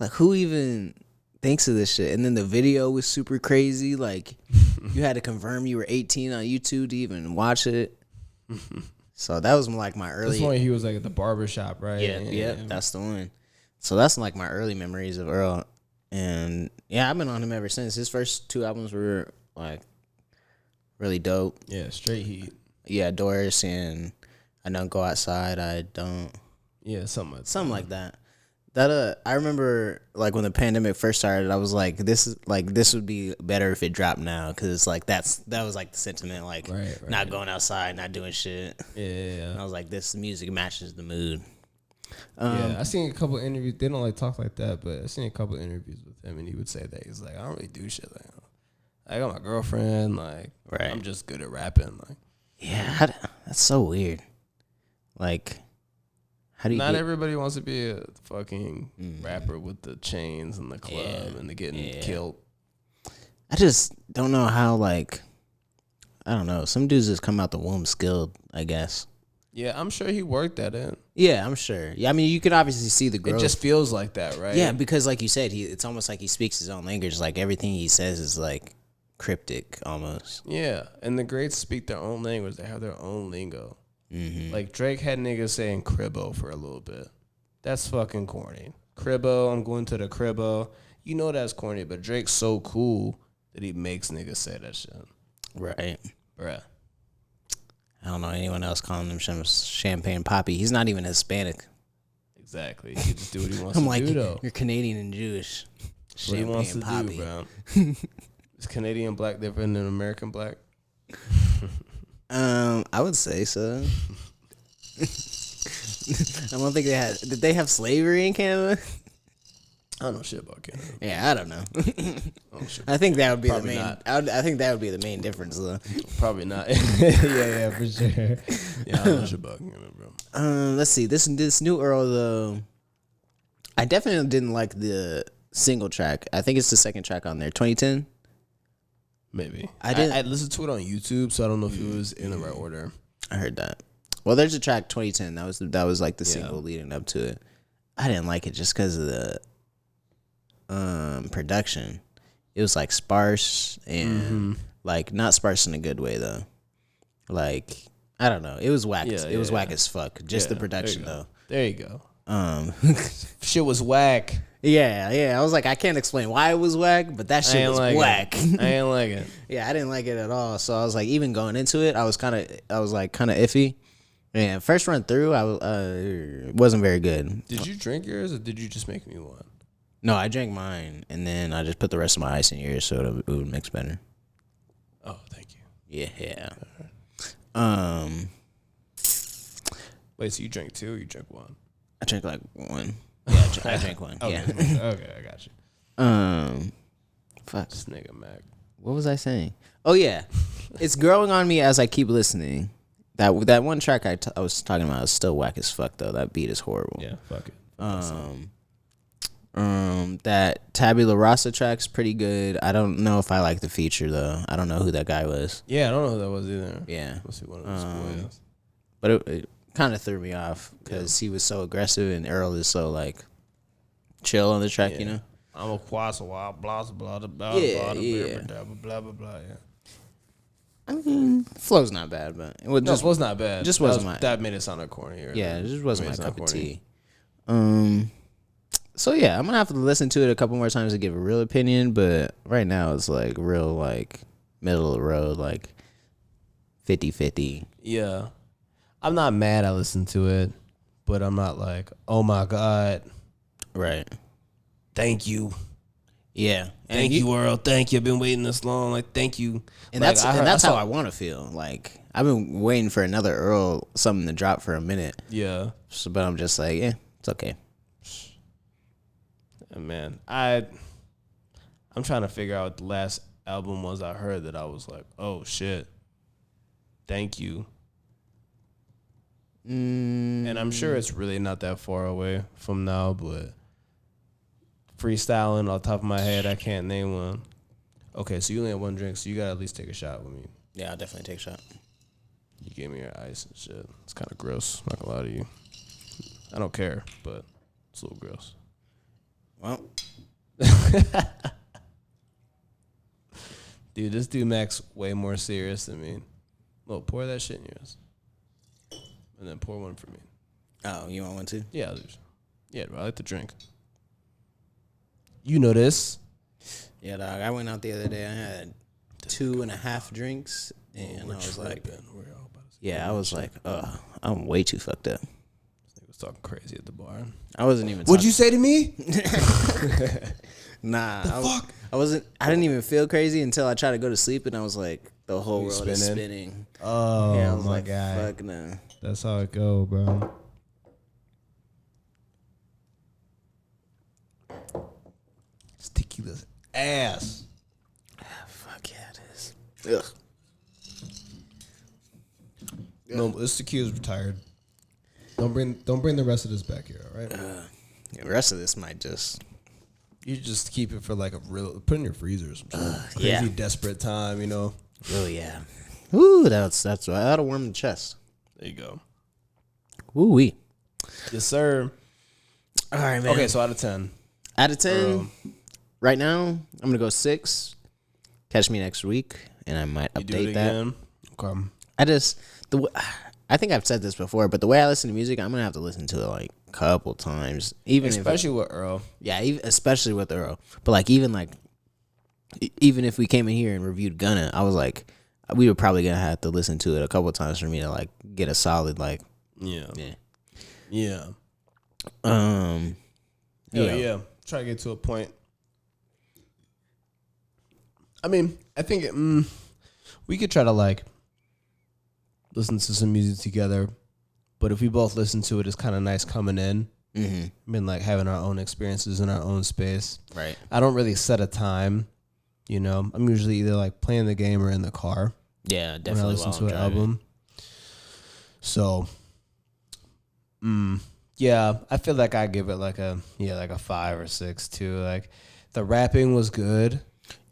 Like who even thinks of this shit? And then the video was super crazy. Like you had to confirm you were 18 on YouTube to even watch it. So that was like my early. That's when he was like at the barbershop, right? Yeah, that's the one. So that's like my early memories of Earl. And yeah, I've been on him ever since. His first 2 albums were like really dope. Yeah, straight heat. Yeah, Doris and I Don't Go Outside, I Don't. Yeah, something like that. That I remember like when the pandemic first started, I was like, this would be better if it dropped now, because it's like that was like the sentiment, like right. Not going outside, not doing shit. Yeah. And I was like, this music matches the mood. Yeah, I seen a couple interviews. They don't like talk like that, but I seen a couple interviews with him, and he would say that he's like, I don't really do shit like that. I got my girlfriend, like I'm just good at rapping, like. Yeah, that's so weird. Like, how do you? Not everybody wants to be a fucking rapper with the chains and the club and the getting killed. I just don't know how. Like, I don't know. Some dudes just come out the womb skilled, I guess. Yeah, I'm sure he worked that in. Yeah, I'm sure. Yeah, I mean, you could obviously see the growth. It just feels like that, right? Yeah, because like you said, it's almost like he speaks his own language. Like everything he says is like cryptic almost. Yeah, and the greats speak their own language. They have their own lingo. Like Drake had niggas saying cribbo for a little bit. That's fucking corny. Cribbo, I'm going to the cribbo. You know that's corny, but Drake's so cool that he makes niggas say that shit. Right. Bruh. I don't know anyone else calling him Champagne Poppy. He's not even Hispanic. Exactly. He can just do what he wants I'm to like, do, though. You're Canadian and Jewish. What he wants to Poppy. do, bro. Is Canadian black different than American black? I would say so. I don't think did they have slavery in Canada? I don't know shit about Canada. Yeah, I don't know. I think that would be the main. I think that would be the main difference, though. Probably not. yeah, for sure. Yeah, I don't know shit about Canada, bro. Let's see. This new Earl, though, I definitely didn't like the single track. I think it's the second track on there, 2010. Maybe. I didn't. I listened to it on YouTube, so I don't know if it was in the right order. I heard that. Well, there's a track 2010. That was like the single leading up to it. I didn't like it just because of the production. It was like sparse and like not sparse in a good way though. Like I don't know. It was whack. It was whack as fuck. Just the production though. There you go. Shit was whack. Yeah. I was like, I can't explain why it was whack, but that shit was whack. I ain't like it. Yeah, I didn't like it at all. So I was like, even going into it, I was kind of iffy. And first run through, I wasn't very good. Did you drink yours or did you just make me one? No, I drank mine, and then I just put the rest of my ice in yours so it would mix better. Oh, thank you. Yeah. Wait, so you drank 2 or you drank 1? I drank like 1. Yeah, I drank 1. Okay. Yeah. Okay, I got you. Fuck. This nigga Mac. What was I saying? Oh yeah, it's growing on me as I keep listening. That one track I was talking about is still whack as fuck though. That beat is horrible. Yeah, fuck it. That Tabula Rasa track's pretty good. I don't know if I like the feature though. I don't know who that guy was. Yeah, I don't know who that was either. Yeah, Let's see one of those boys. but it kind of threw me off because he was so aggressive and Earl is so like chill on the track. You know. I'm a quasa wild blah blah blah blah blah blah blah. Yeah. I mean, flow's not bad, but it was was not bad. Just wasn't that made it sound corny. Yeah, it just wasn't my cup of tea. So yeah, I'm gonna have to listen to it a couple more times to give a real opinion, but right now it's like real like middle of the road, like 50-50. Yeah. I'm not mad I listened to it, but I'm not like, oh my God. Right. Thank you. Yeah. Thank you, Earl. Thank you. I've been waiting this long. Like, thank you. And like, that's how I want to feel. Like, I've been waiting for another Earl something to drop for a minute. Yeah. So, but I'm just like, it's okay. Man, I'm trying to figure out what the last album was I heard that I was like, oh shit, thank you. And I'm sure it's really not that far away from now, but freestyling off the top of my head, I can't name one. Okay, so you only had 1 drink, so you gotta at least take a shot with me. Yeah, I'll definitely take a shot. You gave me your ice and shit. It's kind of gross. I'm not gonna lie to you. I don't care, but it's a little gross. Well, dude, this dude Mac's way more serious than me. Look, pour that shit in yours, and then pour one for me. Oh, you want one too? Yeah, dude. Yeah, bro, I like to drink. You know this. Yeah, dog. I went out the other day. I had 2.5 drinks, and I was like, I was like, I'm way too fucked up. Was talking crazy at the bar. I wasn't even. What'd you say to me? Nah, I wasn't. I didn't even feel crazy until I tried to go to sleep, and I was like, the whole world is spinning. Oh, yeah, I was my like, God. fuck no. That's how it go, bro. It's tequila's ass. Fuck yeah, it is. Ugh. No, this tequila's retired. Don't bring the rest of this back here, all right? The rest of this might just. You just keep it for like a real. Put it in your freezer or something. Crazy, desperate time, you know. Oh yeah. Ooh, that's that'll warm the chest. There you go. Ooh wee. Yes, sir. All right, man. Okay, so out of 10. Out of 10, right now I'm gonna go 6. Catch me next week, and I might update that. Again? Okay. I think I've said this before, but the way I listen to music, I'm gonna have to listen to it like a couple times, especially with Earl. Yeah, especially with Earl. But like even if we came in here and reviewed Gunna, I was like, we were probably gonna have to listen to it a couple times for me to like get a solid like. Yeah. Yeah. Yeah. Try to get to a point. I mean, I think we could try to like listen to some music together, but if we both listen to it, it's kind of nice coming in. I mean, like having our own experiences in our own space. Right. I don't really set a time. You know, I'm usually either like playing the game or in the car. Yeah, definitely. When I listen to an album. So, yeah, I feel like I give it like a 5 or 6 too. Like the rapping was good.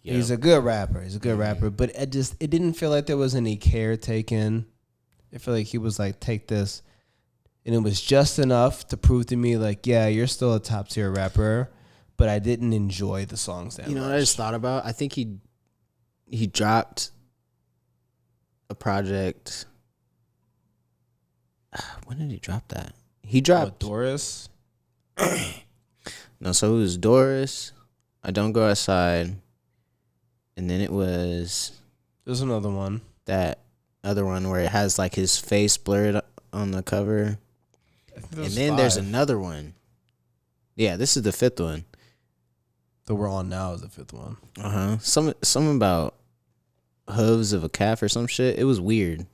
Yeah. He's a good rapper. But it didn't feel like there was any care taken I feel like he was like, take this. And it was just enough to prove to me, like, yeah, you're still a top tier rapper, but I didn't enjoy the songs that much. You know what I just thought about? I think he dropped a project. When did he drop that? He dropped Doris. No, so it was Doris, I Don't Go Outside, and then it was There's another one. that other one where it has like his face blurred on the cover. And then there's another one. Yeah, this is the fifth one. The we're on now is the fifth one. Something about hooves of a calf or some shit. It was weird.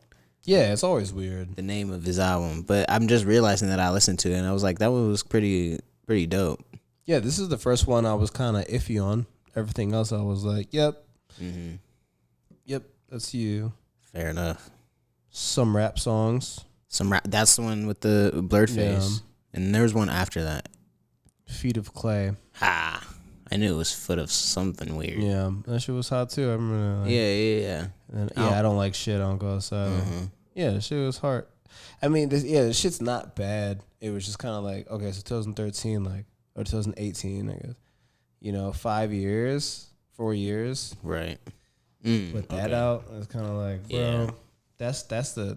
Yeah, it's always weird. The name of his album, but I'm just realizing that I listened to it and I was like, that one was pretty dope. Yeah, this is the first one I was kind of iffy on. Everything else I was like, yep. Mm-hmm. Yep, that's you. Fair enough. Some rap songs. That's the one with the blurred face. Yeah. And there was one after that. Feet of Clay. Ha! I knew it was foot of something weird. Yeah, that shit was hot too. I remember. Like, yeah. And, I don't like shit. I don't go outside. Mm-hmm. Yeah, the shit was hard. I mean, the shit's not bad. It was just kind of like, okay, so 2013, like, or 2018, I guess. 5 years, 4 years. Right. Put that out. It's kind of like, bro, that's the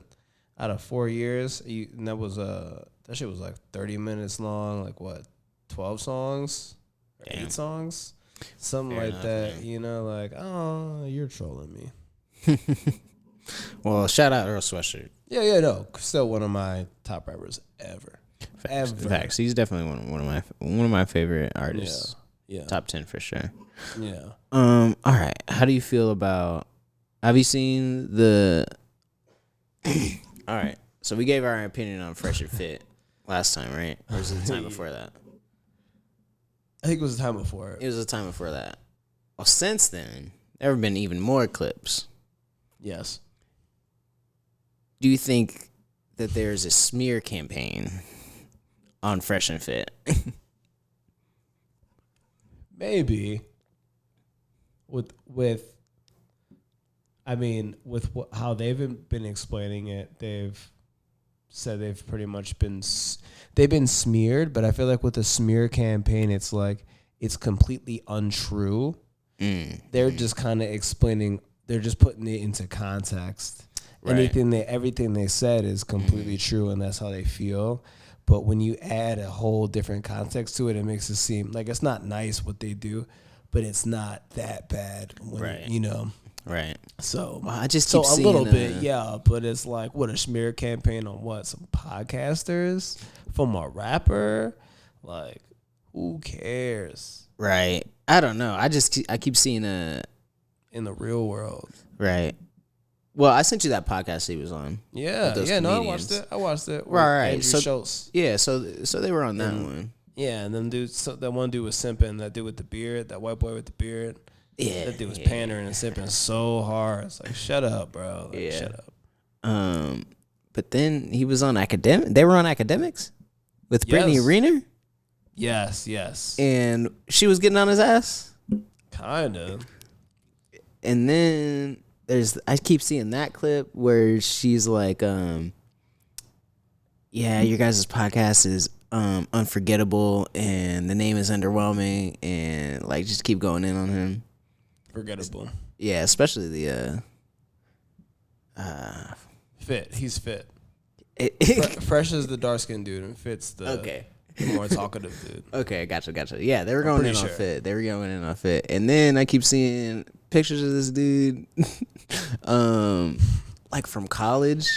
out of 4 years. And that was that shit was like 30 minutes long. Like what, 12 songs, or 8 songs, something Fair like enough, that. Man. Like, oh, you're trolling me. Well, shout out Earl Sweatshirt. Yeah, no, still one of my top rappers ever. Facts. He's definitely one of my favorite artists. Yeah. Top 10 for sure. Yeah. All right. How do you feel about? Have you seen the? All right. So we gave our opinion on Fresh and Fit last time, right? Or was it the time before that? I think it was the time before. It was the time before that. Well, since then, there have been even more clips. Yes. Do you think that there's a smear campaign on Fresh and Fit? Maybe. With how they've been explaining it, they've said they've pretty much been smeared, but I feel like with the smear campaign, it's like it's completely untrue. They're just kind of explaining. They're just putting it into context. Right. Everything they said is completely true, and that's how they feel. But when you add a whole different context to it, it makes it seem like it's not nice what they do, but it's not that bad. Right. So I just keep seeing a little bit, but it's like what, a smear campaign on what? Some podcasters from a rapper? Like, who cares? Right. I don't know. I keep seeing in the real world. Right. Well, I sent you that podcast he was on. Yeah. No, I watched it. Right. Andrew Schultz. Yeah. So they were on that one. Yeah, and them dudes. So that one dude was simping. That dude with the beard. That white boy with the beard. Yeah. That dude was pandering and simping so hard. It's like, shut up, bro. Like, shut up. But then he was on Academic. They were on Academics with Brittany Renner. Yes. And she was getting on his ass. Kinda. And then I keep seeing that clip where she's like, your guys' podcast is unforgettable and the name is underwhelming, and like just keep going in on him. Forgettable. Yeah, especially the Fit. He's Fit. Fresh is the dark skinned dude, and Fit's the more talkative dude. Okay, gotcha. Yeah, they were going in on Fit. And then I keep seeing pictures of this dude, like from college.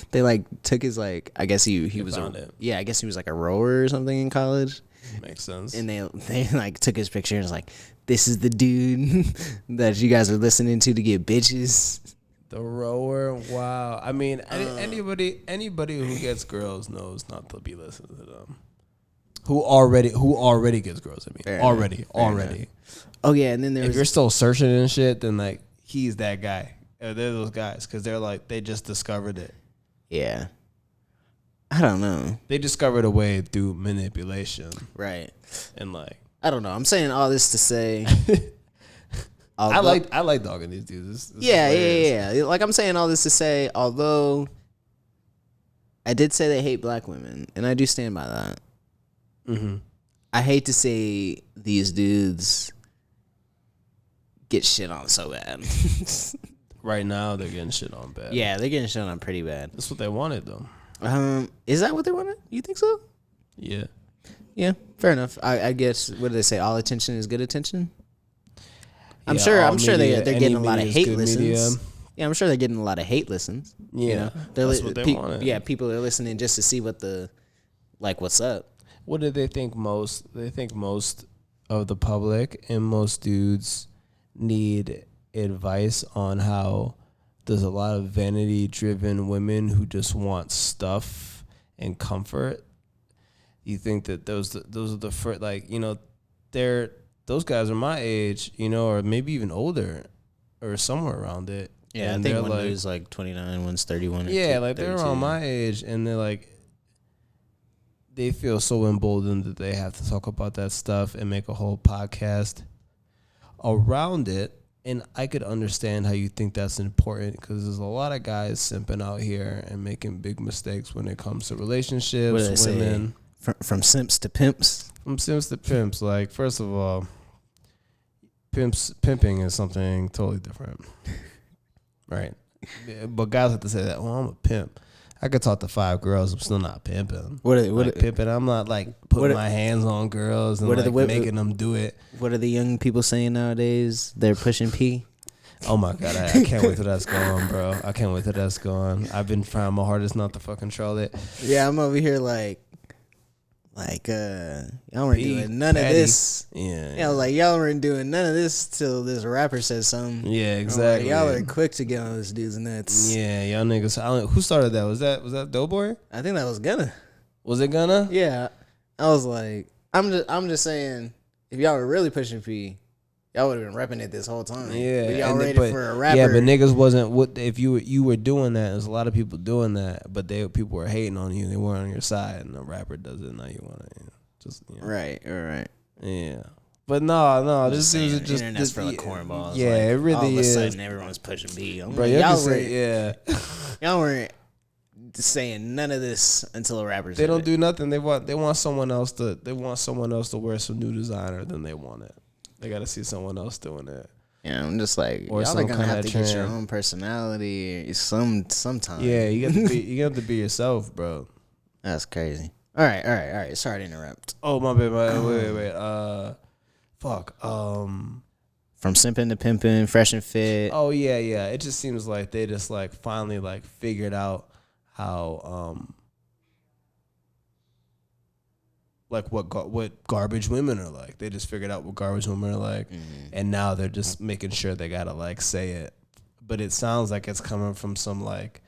They like took his like, I guess he was I guess he was like a rower or something in college. Makes sense. And they like took his picture and was like, this is the dude that you guys are listening to get bitches. The rower, wow. I mean, anybody who gets girls knows not to be listening to them. Who already gets girls. I mean, already. Oh yeah, and then if you're still searching and shit, then like he's that guy. They're those guys because they're like they just discovered it. Yeah. I don't know. They discovered a way through manipulation. Right. And like, I don't know. I'm saying all this to say I like dogging these dudes. Yeah. Like I'm saying all this to say, although I did say they hate black women, and I do stand by that. Mm-hmm. I hate to say these dudes get shit on so bad. Right now, they're getting shit on bad. Yeah, they're getting shit on pretty bad. That's what they wanted, though. Is that what they wanted? You think so? Yeah. Yeah, fair enough. I guess, what do they say? All attention is good attention? I'm Yeah, sure all they're media- getting a any lot of media is hate good listens. media. Yeah, I'm sure they're getting a lot of hate listens. Yeah, you know? that's what they wanted. Yeah, people are listening just to see what's up. What do they think most? They think most of the public and most dudes need advice on how there's a lot of vanity-driven women who just want stuff and comfort. You think that those are the first, like, you know, those guys are my age, you know, or maybe even older, or somewhere around it. Yeah, and I think they're one dude's like 29, one's 31. yeah, like 32. they're around my age, and they're like, they feel so emboldened that they have to talk about that stuff and make a whole podcast around it. And I could understand how you think that's important, because there's a lot of guys simping out here and making big mistakes when it comes to relationships, What do they women. say? From simps to pimps. From simps to pimps. Like, first of all, pimping is something totally different. Right? But guys have to say that, well, I'm a pimp. I could talk to 5 girls. I'm still not pimping. What pimping? I'm not like putting my hands on girls and making them do it. What are the young people saying nowadays? They're pushing P. Oh my god, I can't wait till that's gone, bro. I can't wait till that's gone. I've been trying my hardest not to fucking troll it. Yeah, I'm over here like y'all weren't doing none of this. Yeah, y'all weren't doing none of this till this rapper says something. Yeah, exactly. Y'all are quick to get on this dude's nuts. Yeah, y'all niggas. Who started that? Was that Doughboy? I think that was Gunna. Was it Gunna? Yeah, I was like, I'm just saying, if y'all were really pushing P, y'all would have been repping it this whole time. Yeah, but y'all ready for a rapper. Yeah, but niggas wasn't. What if you were doing that? There's a lot of people doing that, but people were hating on you. They weren't on your side, and the rapper does it. Now you want to right. Yeah, but no, this is just internet's for the cornballs. Yeah, like, it really all of a is. sudden, everyone's pushing B. Bro, y'all weren't saying none of this until a rapper. They don't do nothing. They want someone else to. They want someone else to wear some new designer. Then they want it. They got to see someone else doing it. Yeah, I'm just like, or y'all are gonna have to trend. get your own personality sometime. Yeah, you have to be yourself, bro. That's crazy. All right. Sorry to interrupt. Oh my bad. Wait. Fuck. From simping to pimping, fresh and fit. Oh yeah. It just seems like they just like finally like figured out how like what garbage women are like. They just figured out what garbage women are like, and now they're just making sure they gotta like say it. But it sounds like it's coming from some like,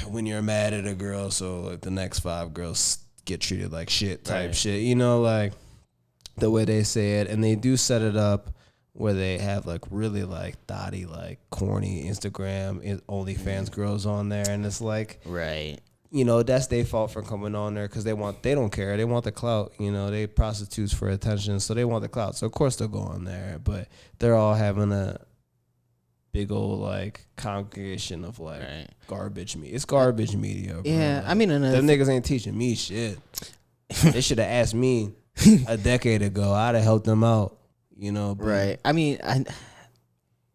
when you're mad at a girl, so like the next 5 girls get treated like shit type shit. You know, like the way they say it, and they do set it up where they have like really like thotty, like corny Instagram OnlyFans girls on there, and it's like, right. You know, that's their fault for coming on there, because they don't care. They want the clout. You know, they prostitutes for attention, so they want the clout. So of course they'll go on there, but they're all having a big old like congregation of like garbage media. It's garbage media, bro. Yeah, like, I mean, them niggas ain't teaching me shit. They should have asked me a decade ago. I'd have helped them out. You know, but right? I mean,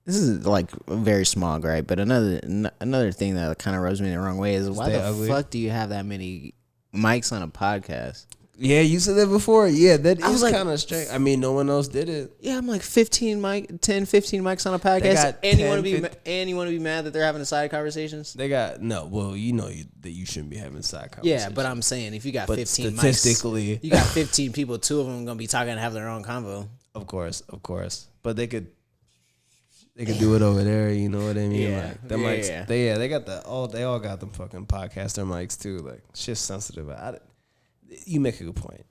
this is like a very small gripe, but another thing that kind of rubs me the wrong way is why the fuck do you have that many mics on a podcast? Yeah, you said that before. Yeah, that is like, kind of strange. I mean, no one else did it. Yeah, I'm like 15 mics on a podcast. And you want to be mad that they're having side conversations? They got well, you know that you shouldn't be having side conversations. Yeah, but I'm saying if you got 15 statistically, mics, you got 15 people, 2 of them gonna be talking and have their own convo. Of course. But they could do it over there. You know what I mean? Yeah, like the mics. They got they all got them fucking podcaster mics too. Like shit's sensitive. You make a good point.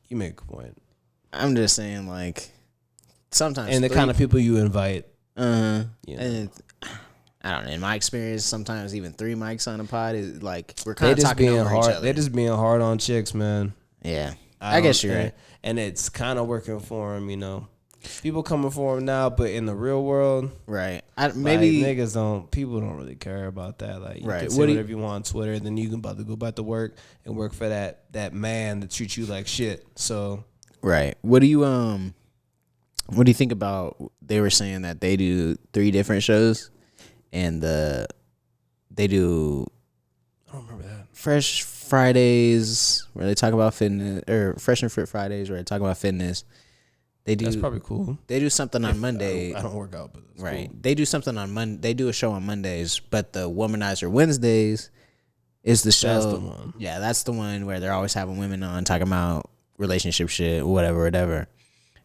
I'm just saying, like, sometimes and the kind of people you invite. You know. And I don't know. In my experience, sometimes even 3 mics on a pod is like we're kind of talking over each other. They're just being hard on chicks, man. Yeah, I guess you're right. And it's kind of working for them, you know. People coming for him now, but in the real world, right? Maybe people don't really care about that. Like, you right. can say whatever you want on Twitter, then you can about to go back to work and work for that man that treats you like shit. So, right. What do you think about? They were saying that they do 3 different shows, and they do. I don't remember that. Fresh Fridays where they talk about fitness, or Fresh and Fit Fridays where they talk about fitness. That's probably cool. They do something on Monday. I don't work out, but that's right. Cool. They do something on Monday. They do a show on Mondays, but the Womanizer Wednesdays is the show. That's the one. Yeah, that's the one where they're always having women on talking about relationship shit, whatever.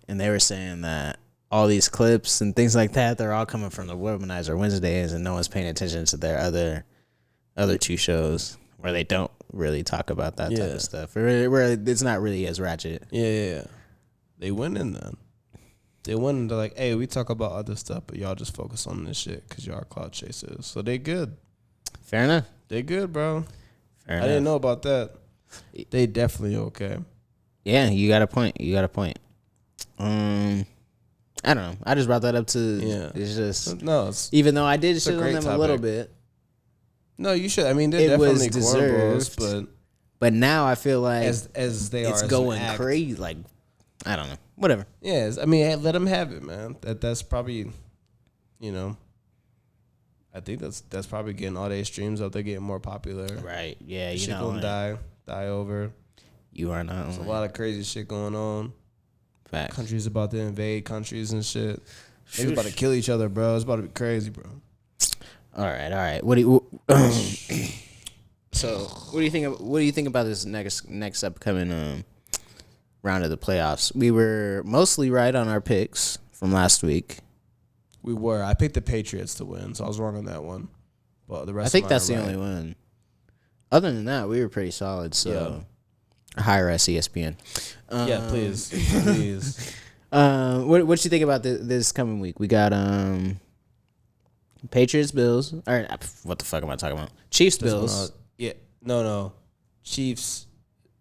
And they were saying that all these clips and things like that, they're all coming from the Womanizer Wednesdays, and no one's paying attention to their other 2 shows where they don't really talk about that type of stuff. Where it's not really as ratchet. Yeah. They went in then. They went and they're like, hey, we talk about other stuff, but y'all just focus on this shit because y'all are cloud chasers. So they good. Fair enough. They good, bro. Fair I enough. didn't know about that. They definitely okay. Yeah, you got a point. I don't know. I just brought that up to. Yeah. It's just no. Even though I did shit on great them topic. a little bit. No, you should. I mean, It they're was definitely cornballs, but now I feel like as they are, it's as going an act. crazy. Like, I don't know. Whatever. Yes, I mean, hey, let them have it, man. That's probably, I think that's probably getting all their streams up. They're getting more popular. Right. Yeah. Shit gonna die over. You are not. There's a lot of crazy shit going on. Facts. Countries about to invade countries and shit. They're about to kill each other, bro. It's about to be crazy, bro. All right. What do you? So, what do you think? What do you think about this next upcoming round of the playoffs? We were mostly right on our picks from last week. We were. I picked the Patriots to win, so I was wrong on that one. But the rest, I think of mine that's are the right. only one. Other than that, we were pretty solid. So, hire us, ESPN. Yeah, please. What you think about this coming week? We got Patriots, Bills. Or what the fuck am I talking about? Chiefs, Bills. No. Chiefs.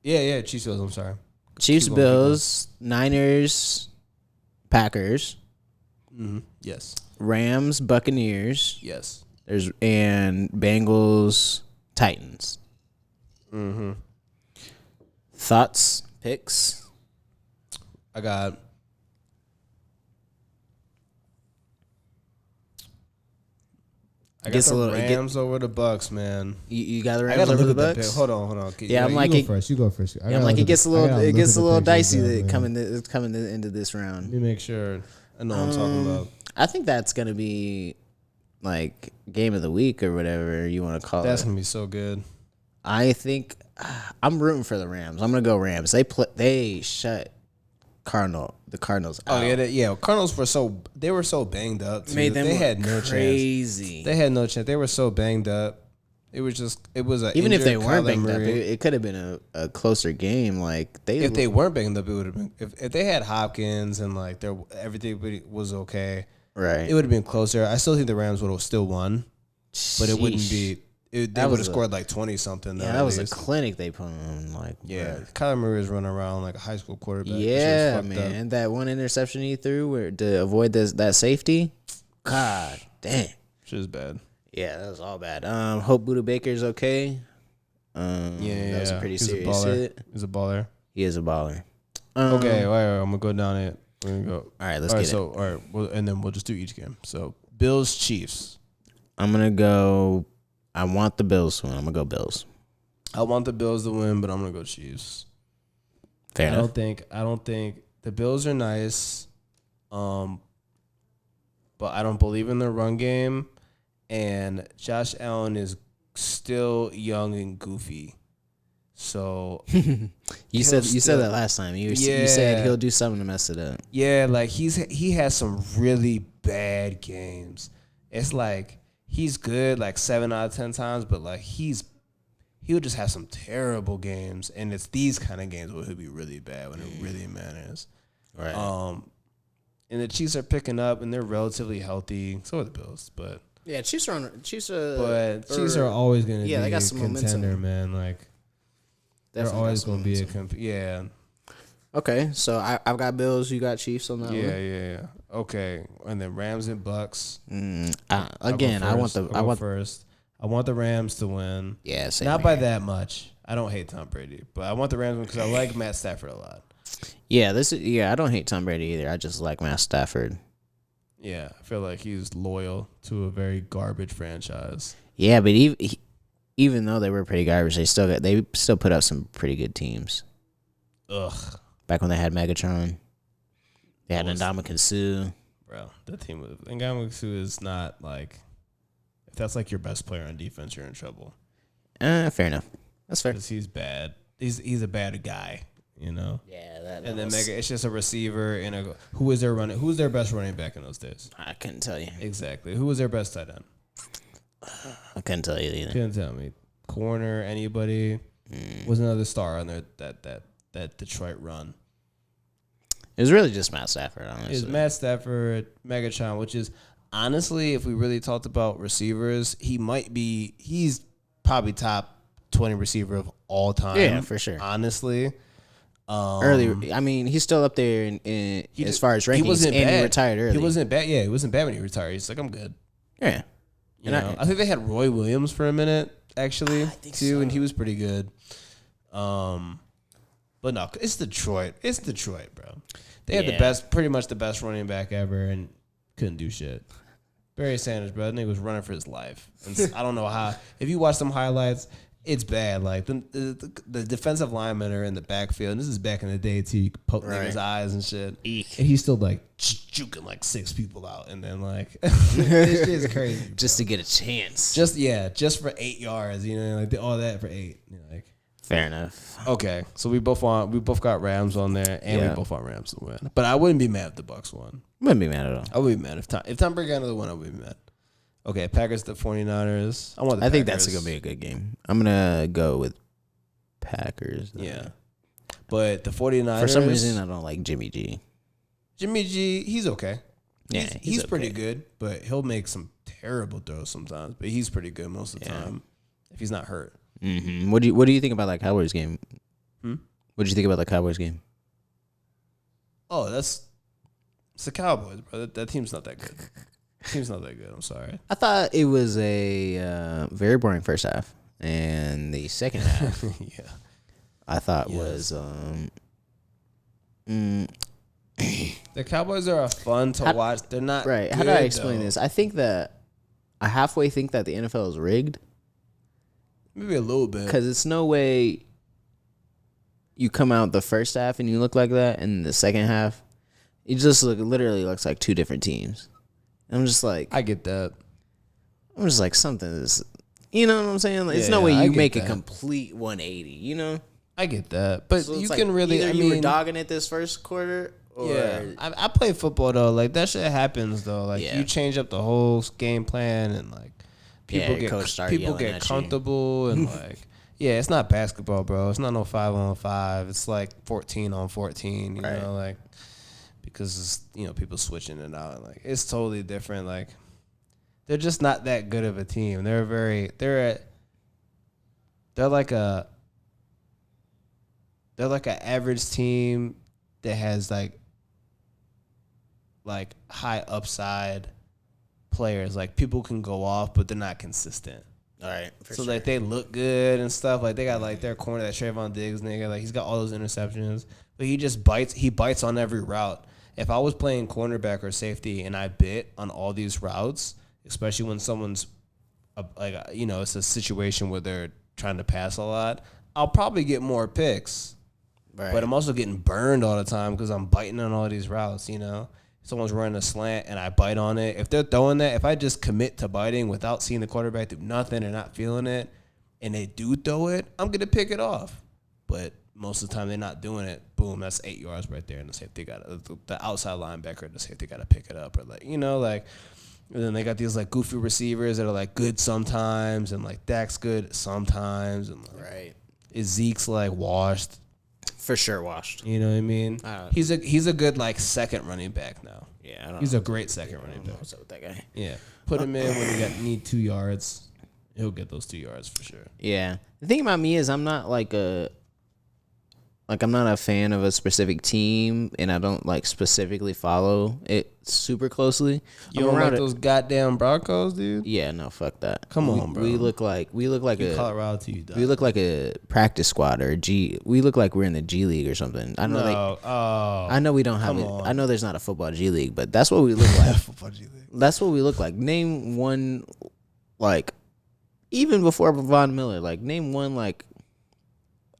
Yeah, Chiefs, Bills. I'm sorry. Chiefs, Keep going, Bills, Niners, Packers. Yes. Rams, Buccaneers. Yes. And Bengals, Titans. Thoughts, picks? I got the Rams over the Bucks, man. You got the I Rams gotta over the look at that Bucks? pick. Hold on. Yeah, I'm like you go first. Yeah, I'm like it gets a little dicey that coming into this round. Let me make sure I know what I'm talking about. I think that's gonna be like game of the week or whatever you want to call That's it. gonna be so good. I think I'm rooting for the Rams. I'm gonna go Rams. They shut the Cardinals out. Oh yeah. Cardinals were so banged up. Too. Made them they had no crazy. chance. They had no chance. They were so banged up. It was a even if they injured weren't Kyler banged up, Murray. it could have been a closer game. Like If they weren't banged up, it would have been. If they had Hopkins and like everything was okay, right, it would have been closer. I still think the Rams would have still won, but it wouldn't be. They would have scored like 20 something. Yeah, that was a clinic they put on. Like, yeah, bro. Kyler Murray was running around like a high school quarterback. Yeah, man, that one interception he threw to avoid that safety. God damn, shit is bad. Yeah, that was all bad. Hope Buda Baker's okay. That was a pretty serious hit. He's a baller. He is a baller. Okay, wait, I'm gonna go down it. We're gonna go. All right, let's get it. All right, and then we'll just do each game. So Bills, Chiefs. I'm gonna go. I want the Bills to win. I'm gonna go Bills. I want the Bills to win, but I'm gonna go Chiefs. Fair enough. I don't think the Bills are nice, but I don't believe in their run game, and Josh Allen is still young and goofy. So you said that last time. You said he'll do something to mess it up. Yeah, like he has some really bad games. It's like he's good like 7 out of 10 times, but like he'll just have some terrible games, and it's these kind of games where he'll be really bad when it really matters. Right. And the Chiefs are picking up, and they're relatively healthy. So are the Bills, but yeah, Chiefs are Chiefs are always going to be they got some a contender, momentum. man. Like they're always going to be a yeah. Okay, so I've got Bills. You got Chiefs on that one. Yeah. Okay, and then Rams and Bucks. Again, I want first. I want the Rams to win. Yeah, same not here. by that much. I don't hate Tom Brady, but I want the Rams because I like Matt Stafford a lot. Yeah, I don't hate Tom Brady either. I just like Matt Stafford. Yeah, I feel like he's loyal to a very garbage franchise. Yeah, but even though they were pretty garbage, they still put up some pretty good teams. Ugh. Back when they had Megatron, they had Ndamukong Suh. Bro, that team with Ndamukong Suh is not like, if that's like your best player on defense, you're in trouble. Fair enough. That's fair. Because he's bad. He's a bad guy, you know. Yeah, and then it's just a receiver and who's their best running back in those days? I couldn't tell you. Exactly. Who was their best tight end? I couldn't tell you either. Couldn't tell me. Corner, anybody? Was another star on there that Detroit run. It was really just Matt Stafford, honestly. It's Matt Stafford, Megatron, which is honestly, if we really talked about receivers, he's probably top 20 receiver of all time. Yeah, for sure. Honestly. Early, I mean, he's still up there in as far as rankings. He retired early. He wasn't bad. Yeah, he wasn't bad when he retired. He's like, I'm good. Yeah. I think they had Roy Williams for a minute, actually, too, so. And he was pretty good. But no, it's Detroit. It's Detroit, bro. They had pretty much the best running back ever, and couldn't do shit. Barry Sanders, bro, that nigga was running for his life. And I don't know how. If you watch some highlights, it's bad. Like the defensive linemen are in the backfield. And this is back in the day too. You could poke niggas' eyes and shit. Eek. And he's still like juking like 6 people out, and then like this shit is crazy. Bro. Just to get a chance. Just for 8 yards. You know, like all that for 8. You know, like. Fair enough. Okay, so we both got Rams on there, and we both want Rams to win. But I wouldn't be mad if the Bucks won. Wouldn't be mad at all. I would be mad if Tom Brady got another one. I would be mad. Okay, Packers to 49ers. I think that's gonna be a good game. I'm gonna go with Packers. Though. Yeah, but the 49ers. For some reason, I don't like Jimmy G. Jimmy G, he's okay. Yeah, he's pretty good, but he'll make some terrible throws sometimes. But he's pretty good most of the time if he's not hurt. Mm-hmm. What do you think about that Cowboys game? What did you think about the Cowboys game? Oh, it's the Cowboys, bro. That team's not that good. Team's not that good. I'm sorry. I thought it was a very boring first half, and the second half, I thought was. The Cowboys are fun to watch. They're not right. Good, How do I explain this? I think that I halfway think that the NFL is rigged. Maybe a little bit. Because it's no way you come out the first half and you look like that, and the second half, it just literally looks like 2 different teams. And I'm just like, I get that. I'm just like, something is, you know what I'm saying? Like, it's no way you make a complete 180, you know? I get that. But So you it's can like really, either I you mean, were dogging it this first quarter, or. Yeah. I play football, though. Like, that shit happens, though. Like, Yeah. you change up the whole game plan, and, like, people get comfortable, and, like, yeah, it's not basketball, bro. It's not no 5-on-5. It's like 14-on-14, you know, like, because it's, you know, people switching it out. Like, it's totally different. Like, they're just not that good of a team. They're like an average team that has like high upside players. Like, people can go off, but they're not consistent. All right. So like they look good and stuff. Like, they got like their corner, that Trayvon Diggs nigga. Like, he's got all those interceptions, but he just bites. He bites on every route. If I was playing cornerback or safety and I bit on all these routes, especially when someone's it's a situation where they're trying to pass a lot, I'll probably get more picks. Right. But I'm also getting burned all the time because I'm biting on all these routes. You know, someone's running a slant and I bite on it. If they're throwing that, if I just commit to biting without seeing the quarterback do nothing or not feeling it, and they do throw it, I'm gonna pick it off. But most of the time they're not doing it. Boom, that's 8 yards right there, and the safety the outside linebacker, the safety got to pick it up, or and then they got these like goofy receivers that are like good sometimes, and like Dak's good sometimes, and is Zeke's like washed. For sure washed. You know what I mean? He's a good like second running back now. Yeah, I don't he's know. a great second running back. What's up with that guy? Yeah, put him in when you need 2 yards. He'll get those 2 yards for sure. Yeah, the thing about me is I'm not like a Like, I'm not a fan of a specific team, and I don't like specifically follow it super closely. You don't like those goddamn Broncos, dude? Yeah, no, fuck that. Come on, bro. We look like a Colorado to you, dog. we look like a practice squad or a G. We look like we're in the G League or something. I know I know we don't have it. I know there's not a football G League, but that's what we look like. Football G League. That's what we look like. Name one, like, even before Von Miller, like, name one, like,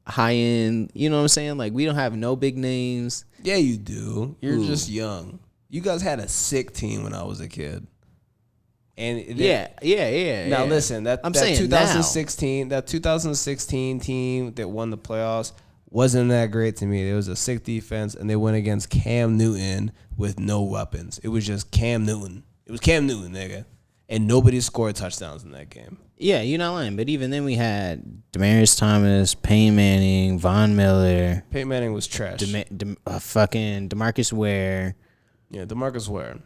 high end, you know what I'm saying? Like, we don't have no big names. Yeah, you do. You're just young. You guys had a sick team when I was a kid. And Yeah. Now listen, that saying 2016 team that won the playoffs wasn't that great to me. It was a sick defense, and they went against Cam Newton with no weapons. It was just Cam Newton. It was Cam Newton, nigga. And nobody scored touchdowns in that game. Yeah, you're not lying. But even then, we had Demaryius Thomas, Peyton Manning, Von Miller. Peyton Manning was trash. Fucking DeMarcus Ware. Yeah, DeMarcus Ware.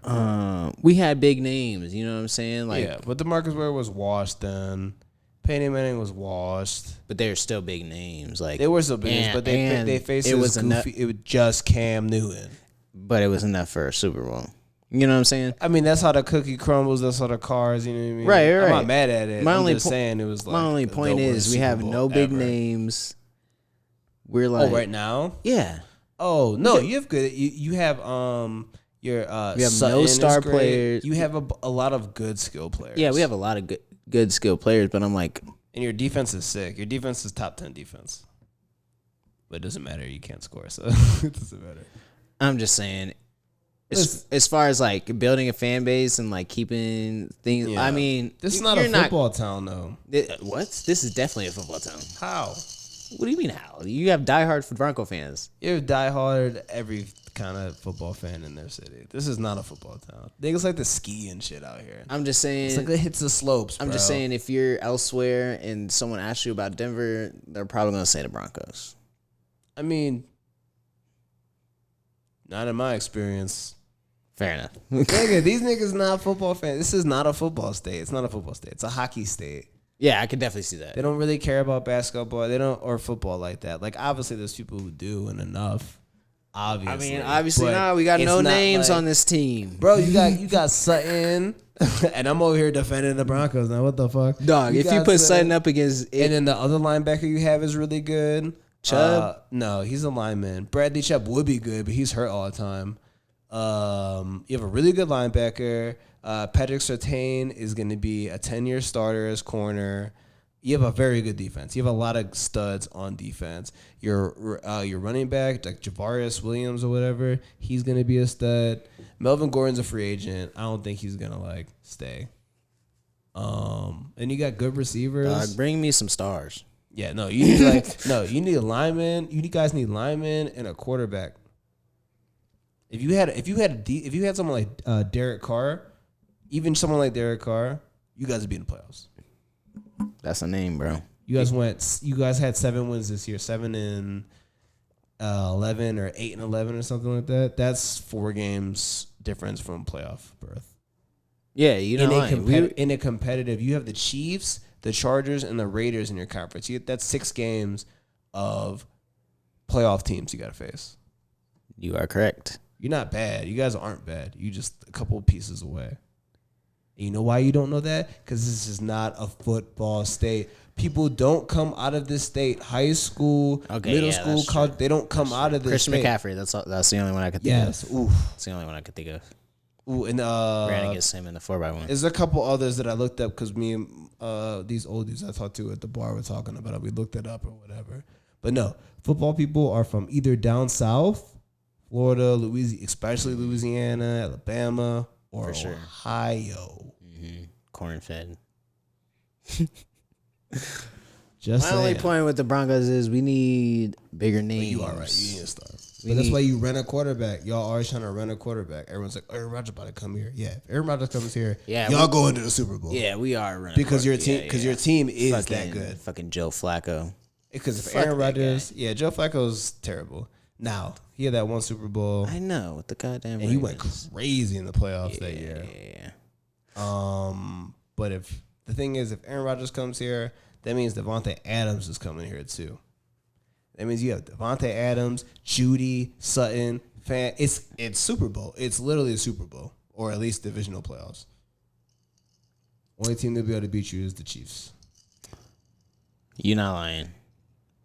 We had big names. You know what I'm saying? Like, yeah, but DeMarcus Ware was washed then. Peyton Manning was washed. But they're still big names. Like, they were still big names, but they faced it was goofy. It was just Cam Newton. But it was enough for a Super Bowl. You know what I'm saying? I mean, that's how the cookie crumbles. That's how the cars. You know what I mean? Right. I'm not mad at it. I'm just saying it was like. My only point is we have no big names. We're like, right now. Yeah. Oh no, you have good. You have your we have Sutton no star is great. players. You have a lot of good skill players. Yeah, we have a lot of good skill players, but I'm like, and your defense is sick. Your defense is top 10 defense. But it doesn't matter. You can't score, so it doesn't matter. I'm just saying. As far as like building a fan base and like keeping things, I mean, this is not a football town, though. What? This is definitely a football town. How? What do you mean how? You have diehard Bronco fans. You have diehard every kind of football fan in their city. This is not a football town. Niggas like to ski and shit out here. I'm just saying. It's like it hits the slopes, bro. I'm just saying if you're elsewhere and someone asks you about Denver, they're probably gonna say the Broncos. I mean, not in my experience. Fair enough. Nigga, these niggas not football fans. This is not a football state. It's not a football state. It's a hockey state. Yeah, I could definitely see that. They don't really care about basketball. They don't or football like that. Like obviously, there's people who do and enough. Obviously, I mean, obviously not. We got no names on this team, bro. You got Sutton, and I'm over here defending the Broncos. Now what the fuck, dog? If you put Sutton up against and then the other linebacker you have is really good. Chubb? No, he's a lineman. Bradley Chubb would be good, but he's hurt all the time. You have a really good linebacker. Patrick Surtain is going to be a 10-year starter as corner. You have a very good defense. You have a lot of studs on defense. Your running back, like Javarius Williams or whatever, he's going to be a stud. Melvin Gordon's a free agent. I don't think he's going to like stay. And you got good receivers. Bring me some stars. Yeah, no, you need you need a lineman. You guys need linemen and a quarterback. If you had someone like Derek Carr, even someone like Derek Carr, you guys would be in the playoffs. That's a name, bro. You guys had 7 wins this year, 7-11 or 8-11 or something like that. That's 4 games difference from playoff berth. Yeah, you know, in a competitive, you have the Chiefs, the Chargers, and the Raiders in your conference. That's 6 games of playoff teams you got to face. You are correct. You're not bad. You guys aren't bad. You just a couple of pieces away. And you know why you don't know that? Because this is not a football state. People don't come out of this state. High school, middle school, college. They don't come out of this Christian state. McCaffrey. That's the only one I could think of. Yes. Oof. That's the only one I could think of. Ooh, and ran against him in the 4x1. There's a couple others that I looked up because me and these old dudes I talked to at the bar were talking about it. We looked it up or whatever. But no, football people are from either down south, Florida, Louisiana, especially Louisiana, Alabama, or Ohio. Mm-hmm. Corn-fed. Just my only point with the Broncos is we need bigger names. You are right. You need a star. But that's why you rent a quarterback. Y'all always trying to rent a quarterback. Everyone's like, Aaron Rodgers about to come here. Yeah, if Aaron Rodgers comes here, y'all go into the Super Bowl. Yeah, we are running because your team your team is that good. Fucking Joe Flacco. Because if Aaron Rodgers, Joe Flacco's terrible. Now he had that one Super Bowl. I know with the goddamn. And he went crazy in the playoffs that year. Yeah. But if the thing is, if Aaron Rodgers comes here, that means Devontae Adams is coming here too. That means you have Devontae Adams, Judy, Sutton, Fan. It's Super Bowl. It's literally a Super Bowl, or at least divisional playoffs. Only team to be able to beat you is the Chiefs. You're not lying.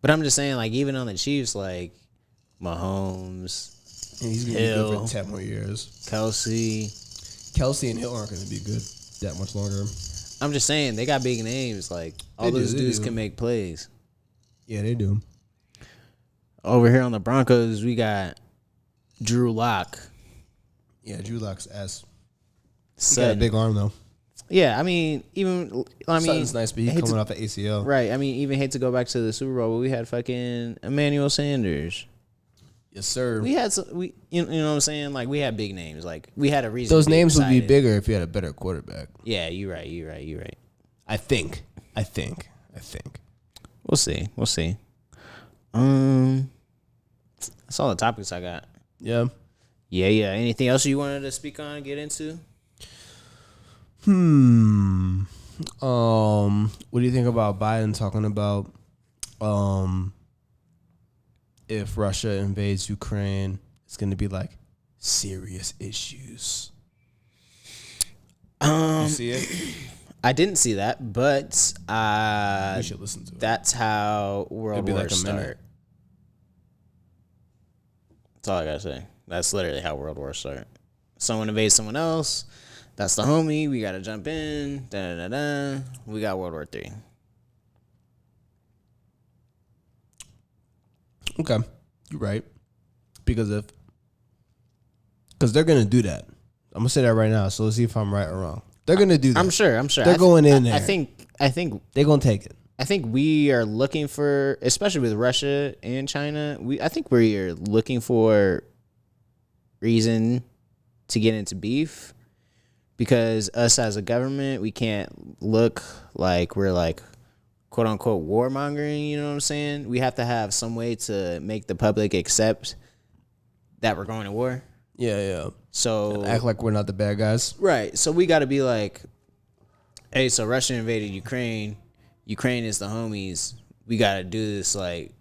But I'm just saying, like, even on the Chiefs, like, Mahomes, And he's going to be good for 10 more years. Kelsey and Hill aren't going to be good that much longer. I'm just saying, they got big names. Like, all those dudes can make plays. Yeah, they do. Over here on the Broncos, we got Drew Lock. Yeah, Drew Lock's ass. He Sutton. got a big arm, though. Yeah, I mean, Sutton's nice, but he's coming off the ACL. Right. I mean, even hate to go back to the Super Bowl, but we had fucking Emmanuel Sanders. Yes, sir. We had you know what I'm saying? Like, we had big names. Like, we had a reason. Those names would be bigger if you had a better quarterback. Yeah, you're right. I think. We'll see. That's all the topics I got. Yeah. Yeah. Anything else you wanted to speak on, get into? What do you think about Biden talking about if Russia invades Ukraine, it's going to be like serious issues? You see it? I didn't see that, but You should listen to it. that's how World be Wars like a minute. start. That's all I gotta say. That's literally how World Wars start. Someone invades someone else. That's the homie. We gotta jump in. We got World War III. Okay, you're right. Because they're gonna do that. I'm gonna say that right now. So let's see if I'm right or wrong. They're gonna do that. I'm sure. They're going in there. I think they're gonna take it. I think we are looking for, especially with Russia and China. I think we are looking for reason to get into beef, because us as a government, we can't look like we're like quote unquote warmongering. You know what I'm saying? We have to have some way to make the public accept that we're going to war. Yeah. So Act like we're not the bad guys. right. So we got to be like, hey, so Russia invaded Ukraine. Ukraine is the homies. We got to do this, like,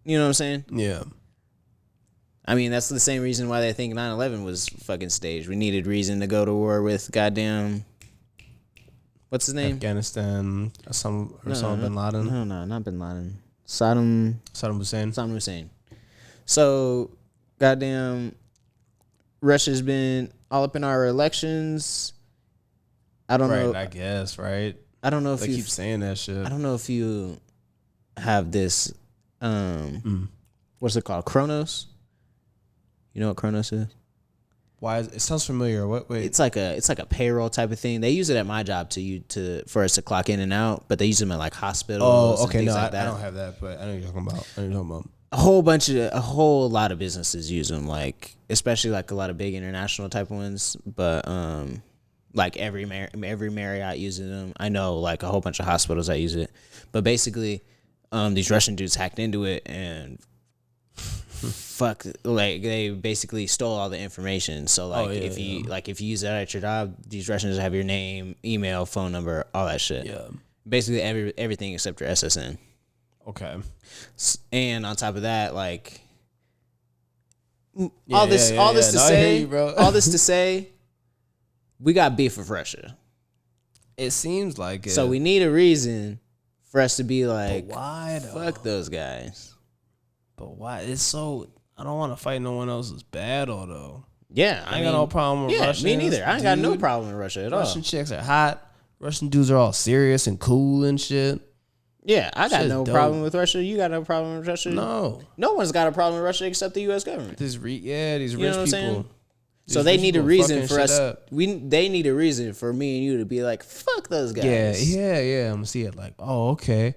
you know what I'm saying? Yeah. I mean, that's the same reason why they think 9/11 was fucking staged. We needed reason to go to war with goddamn, what's his name? Afghanistan, Osama bin Laden. No, not bin Laden. Saddam Hussein. So, goddamn, Russia's been all up in our elections. I don't know. I guess, right? I don't know if they you keep saying that shit. I don't know if you have this, what's it called? Kronos? You know what Kronos is? Why? It sounds familiar. What? Wait. It's like a payroll type of thing. They use it at my job for us to clock in and out, but they use them at like hospitals. Oh, okay. And No, like I don't have that, but I know what you're talking about. A whole lot of businesses use them, like especially like a lot of big international type ones. But like every Marriott uses them. I know like a whole bunch of hospitals that use it. But basically, these Russian dudes hacked into it and they basically stole all the information. So like if you use that at your job, these Russians have your name, email, phone number, all that shit. Yeah. Basically everything except your SSN. Okay. And on top of that, like Yeah, all this No, I hear you, bro. all this to say, we got beef with Russia. It seems like it. So we need a reason for us to be like, But why though? fuck those guys. But why? It's so. I don't want to fight no one else's battle though. Yeah, I ain't got no problem with Russians. me neither. I ain't got no dude. problem with Russia at all. Russian chicks are hot. Russian dudes are all serious and cool and shit. Yeah, I got Shit's no dope. problem with Russia. You got no problem with Russia? No. No one's got a problem with Russia except the U.S. government. These rich You know what I'm people. saying? These So they rich need a people reason fucking for shit us. up. They need a reason for me and you to be like, fuck those guys. Yeah. I'm gonna see it like, oh, okay.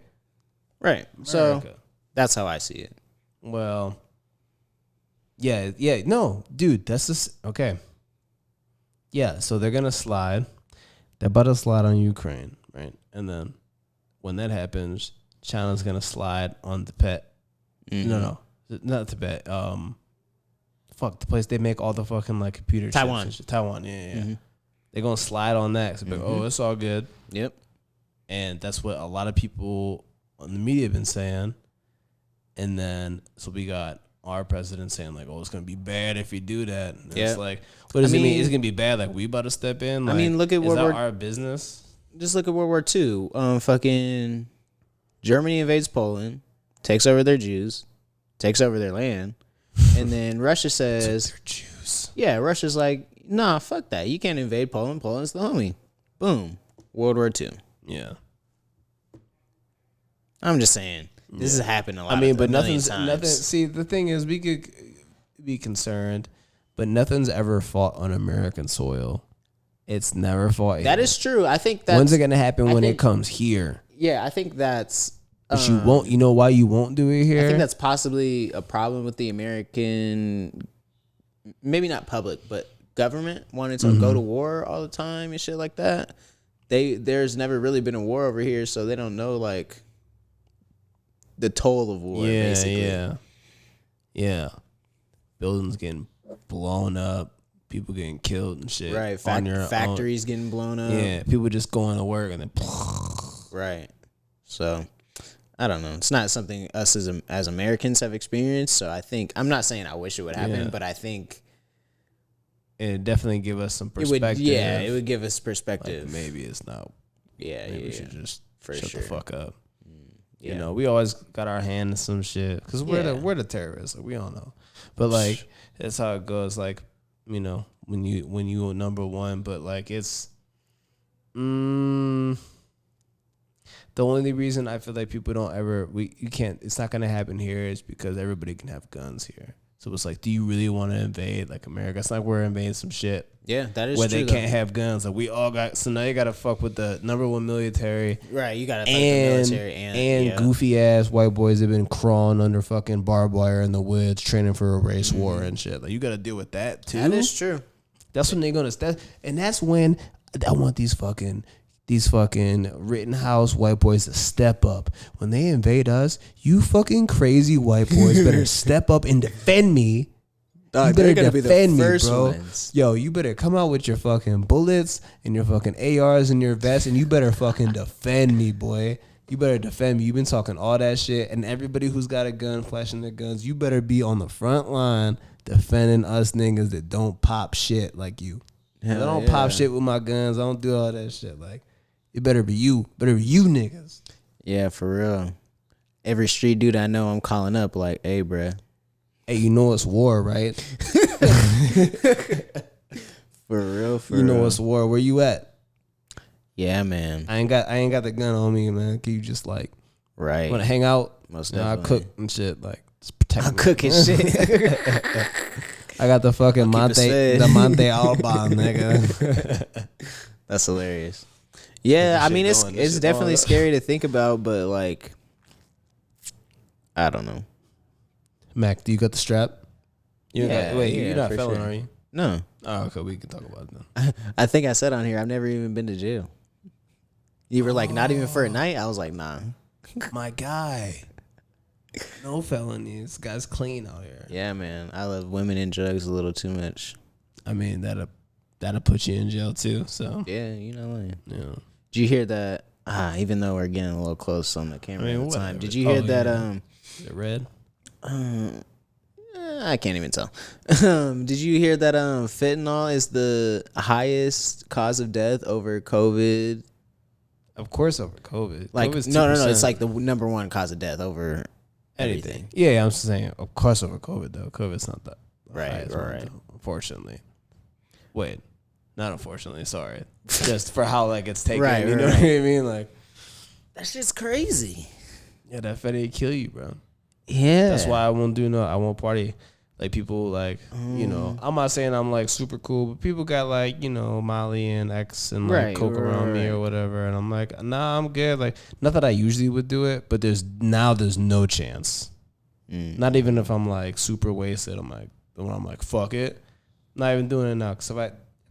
Right. So America. that's how I see it. Well, yeah. No, dude, that's just okay. Yeah, so they're gonna slide. They're about to slide on Ukraine, right? And then when that happens, China's gonna slide on Tibet. Mm-hmm. No, not Tibet. Fuck, the place they make all the fucking like computer chips Taiwan. and shit. Taiwan, yeah. Mm-hmm. They're gonna slide on that. So be like, oh, it's all good. Yep. And that's what a lot of people on the media have been saying. And then so we got our president saying like, "Oh, it's gonna be bad if you do that." And it's like, what does it mean? It's gonna be bad. Like we about to step in. Like, look at what our business. Just look at World War II. Fucking Germany invades Poland, takes over their Jews, takes over their land, and then Russia says, "They're Jews." Yeah, Russia's like, nah, fuck that. You can't invade Poland. Poland's the homie. Boom. World War II. Yeah. I'm just saying. This has happened a lot. But nothing. See, the thing is, we could be concerned, but nothing's ever fought on American soil. It's never fought. That is true. I think that's... When's it gonna happen? When it comes here? Yeah, I think that's... But you won't. You know why you won't do it here? I think that's possibly a problem with the American... Maybe not public, but government wanting to go to war all the time and shit like that. There's never really been a war over here, so they don't know like the toll of war. Basically. Yeah. Buildings getting blown up, people getting killed and shit. Right, factories getting blown up. Yeah, people just going to work and then. Right. So, I don't know. It's not something us as Americans have experienced. So I think I'm not saying I wish it would happen, but I think it definitely give us some perspective. It would give us perspective. Like maybe it's not. Maybe we should just shut the fuck up. Yeah. You know, we always got our hand in some shit because we're the terrorists. Like, we all know, but like that's how it goes. Like, you know, when you number one, but like it's the only reason I feel like people don't ever it's not gonna happen here is because everybody can have guns here. So it's like, do you really want to invade like America? It's like we're invading some shit. Yeah, that is where true. Where they can't have guns. Like we all got. So now you got to fuck with the number one military. Right, you got to fuck the military and goofy ass white boys that have been crawling under fucking barbed wire in the woods, training for a race war and shit. Like you got to deal with that too. That is true. That's when they're gonna. And that's when I want these fucking Rittenhouse white boys to step up. When they invade us, you fucking crazy white boys better step up and defend me. You better defend me, bro. Ones. Yo, you better come out with your fucking bullets and your fucking ARs and your vests, and you better fucking defend me, boy. You better defend me. You've been talking all that shit, and everybody who's got a gun, flashing their guns, you better be on the front line defending us niggas that don't pop shit like you. I don't pop shit with my guns. I don't do all that shit. Like, it better be you. Better be you niggas. Yeah, for real. Every street dude I know, I'm calling up like, hey, bruh. Hey, you know it's war, right? For real. You know it's war. Where you at? Yeah, man. I ain't got the gun on me, man. Can you just like, right? Want to hang out? Most definitely. I cook and shit. Like, just protect me. I cook and shit. I got the fucking Monte Alban, nigga. That's hilarious. Yeah, I mean it's definitely scary to think about, but like, I don't know. Mac, do you got the strap? You're not for felon, sure. are you? No. Oh, okay, we can talk about it then. I think I said on here I've never even been to jail. You were like, not even for a night? I was like, nah. My guy. No felonies. This guy's clean out here. Yeah, man. I love women and drugs a little too much. I mean, that'll put you in jail too. So yeah, you know. Yeah. Did you hear that? Even though we're getting a little close on the camera at the time, did you hear that? Is it red? I can't even tell. Did you hear that? Fentanyl is the highest cause of death over COVID. Of course, over COVID. Like COVID's no. It's like the number one cause of death over anything. Yeah, I'm just saying. Of course, over COVID though. COVID's not that right. Unfortunately. Wait, not unfortunately. Sorry. Just for how like it's taken. Right, you know what I mean? Like that's just crazy. Yeah, that fetty kill you, bro. Yeah, that's why I won't party. Like people like, you know, I'm not saying I'm like super cool, but people got like, you know, Molly and X and like coke around me or whatever. And I'm like, nah, I'm good. Like, not that I usually would do it, but there's no chance. Not even if I'm like super wasted. I'm like, fuck it. Not even doing it now. Cause if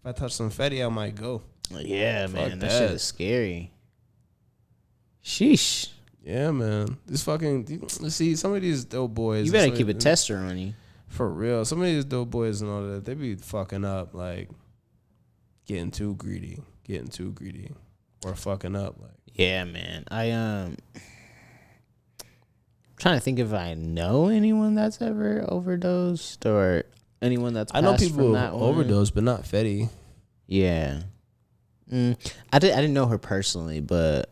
I touch some fetty, I might go. Yeah, man, that shit is scary. Sheesh. Yeah, man. This fucking, see, some of these dope boys. You better keep a tester on you. For real. Some of these dope boys and all that, they be fucking up, like, getting too greedy. Or fucking up, like. Yeah, man. trying to think if I know anyone that's ever overdosed or anyone that's I know passed people from that overdose, but not Fetty. Yeah. I didn't know her personally, but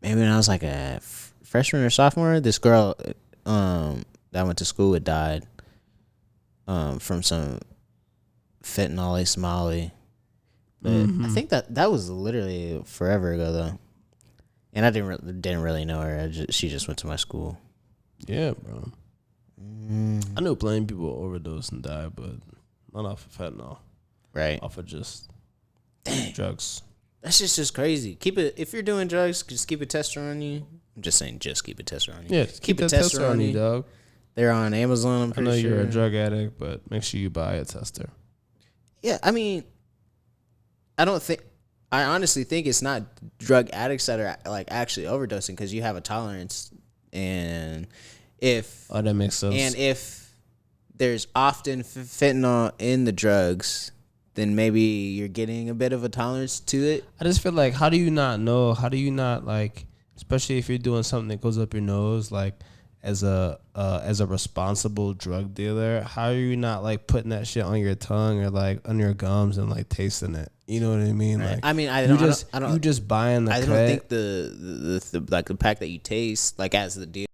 maybe when I was like a freshman or sophomore, this girl that I went to school with died from some fentanyl Molly. But I think that was literally forever ago though, and I didn't really know her. She just went to my school. Yeah, bro. I knew plenty of people overdose and die, but not off of fentanyl. Right. Off of just drugs. That's just crazy. Keep it if you're doing drugs, just keep a tester on you. I'm just saying, just keep a tester on you. Yeah, keep a tester on you, dog. They're on Amazon. I'm pretty sure. You're a drug addict, but make sure you buy a tester. Yeah, I mean, I honestly think it's not drug addicts that are like actually overdosing because you have a tolerance, and that makes sense. And if there's often fentanyl in the drugs, then maybe you're getting a bit of a tolerance to it. I just feel like, how do you not know? How do you not, like, especially if you're doing something that goes up your nose, like as a responsible drug dealer, how are you not like putting that shit on your tongue or like on your gums and like tasting it? You know what I mean? Right. Like, I mean, you just buying the. I don't think the pack that you taste, like as the deal.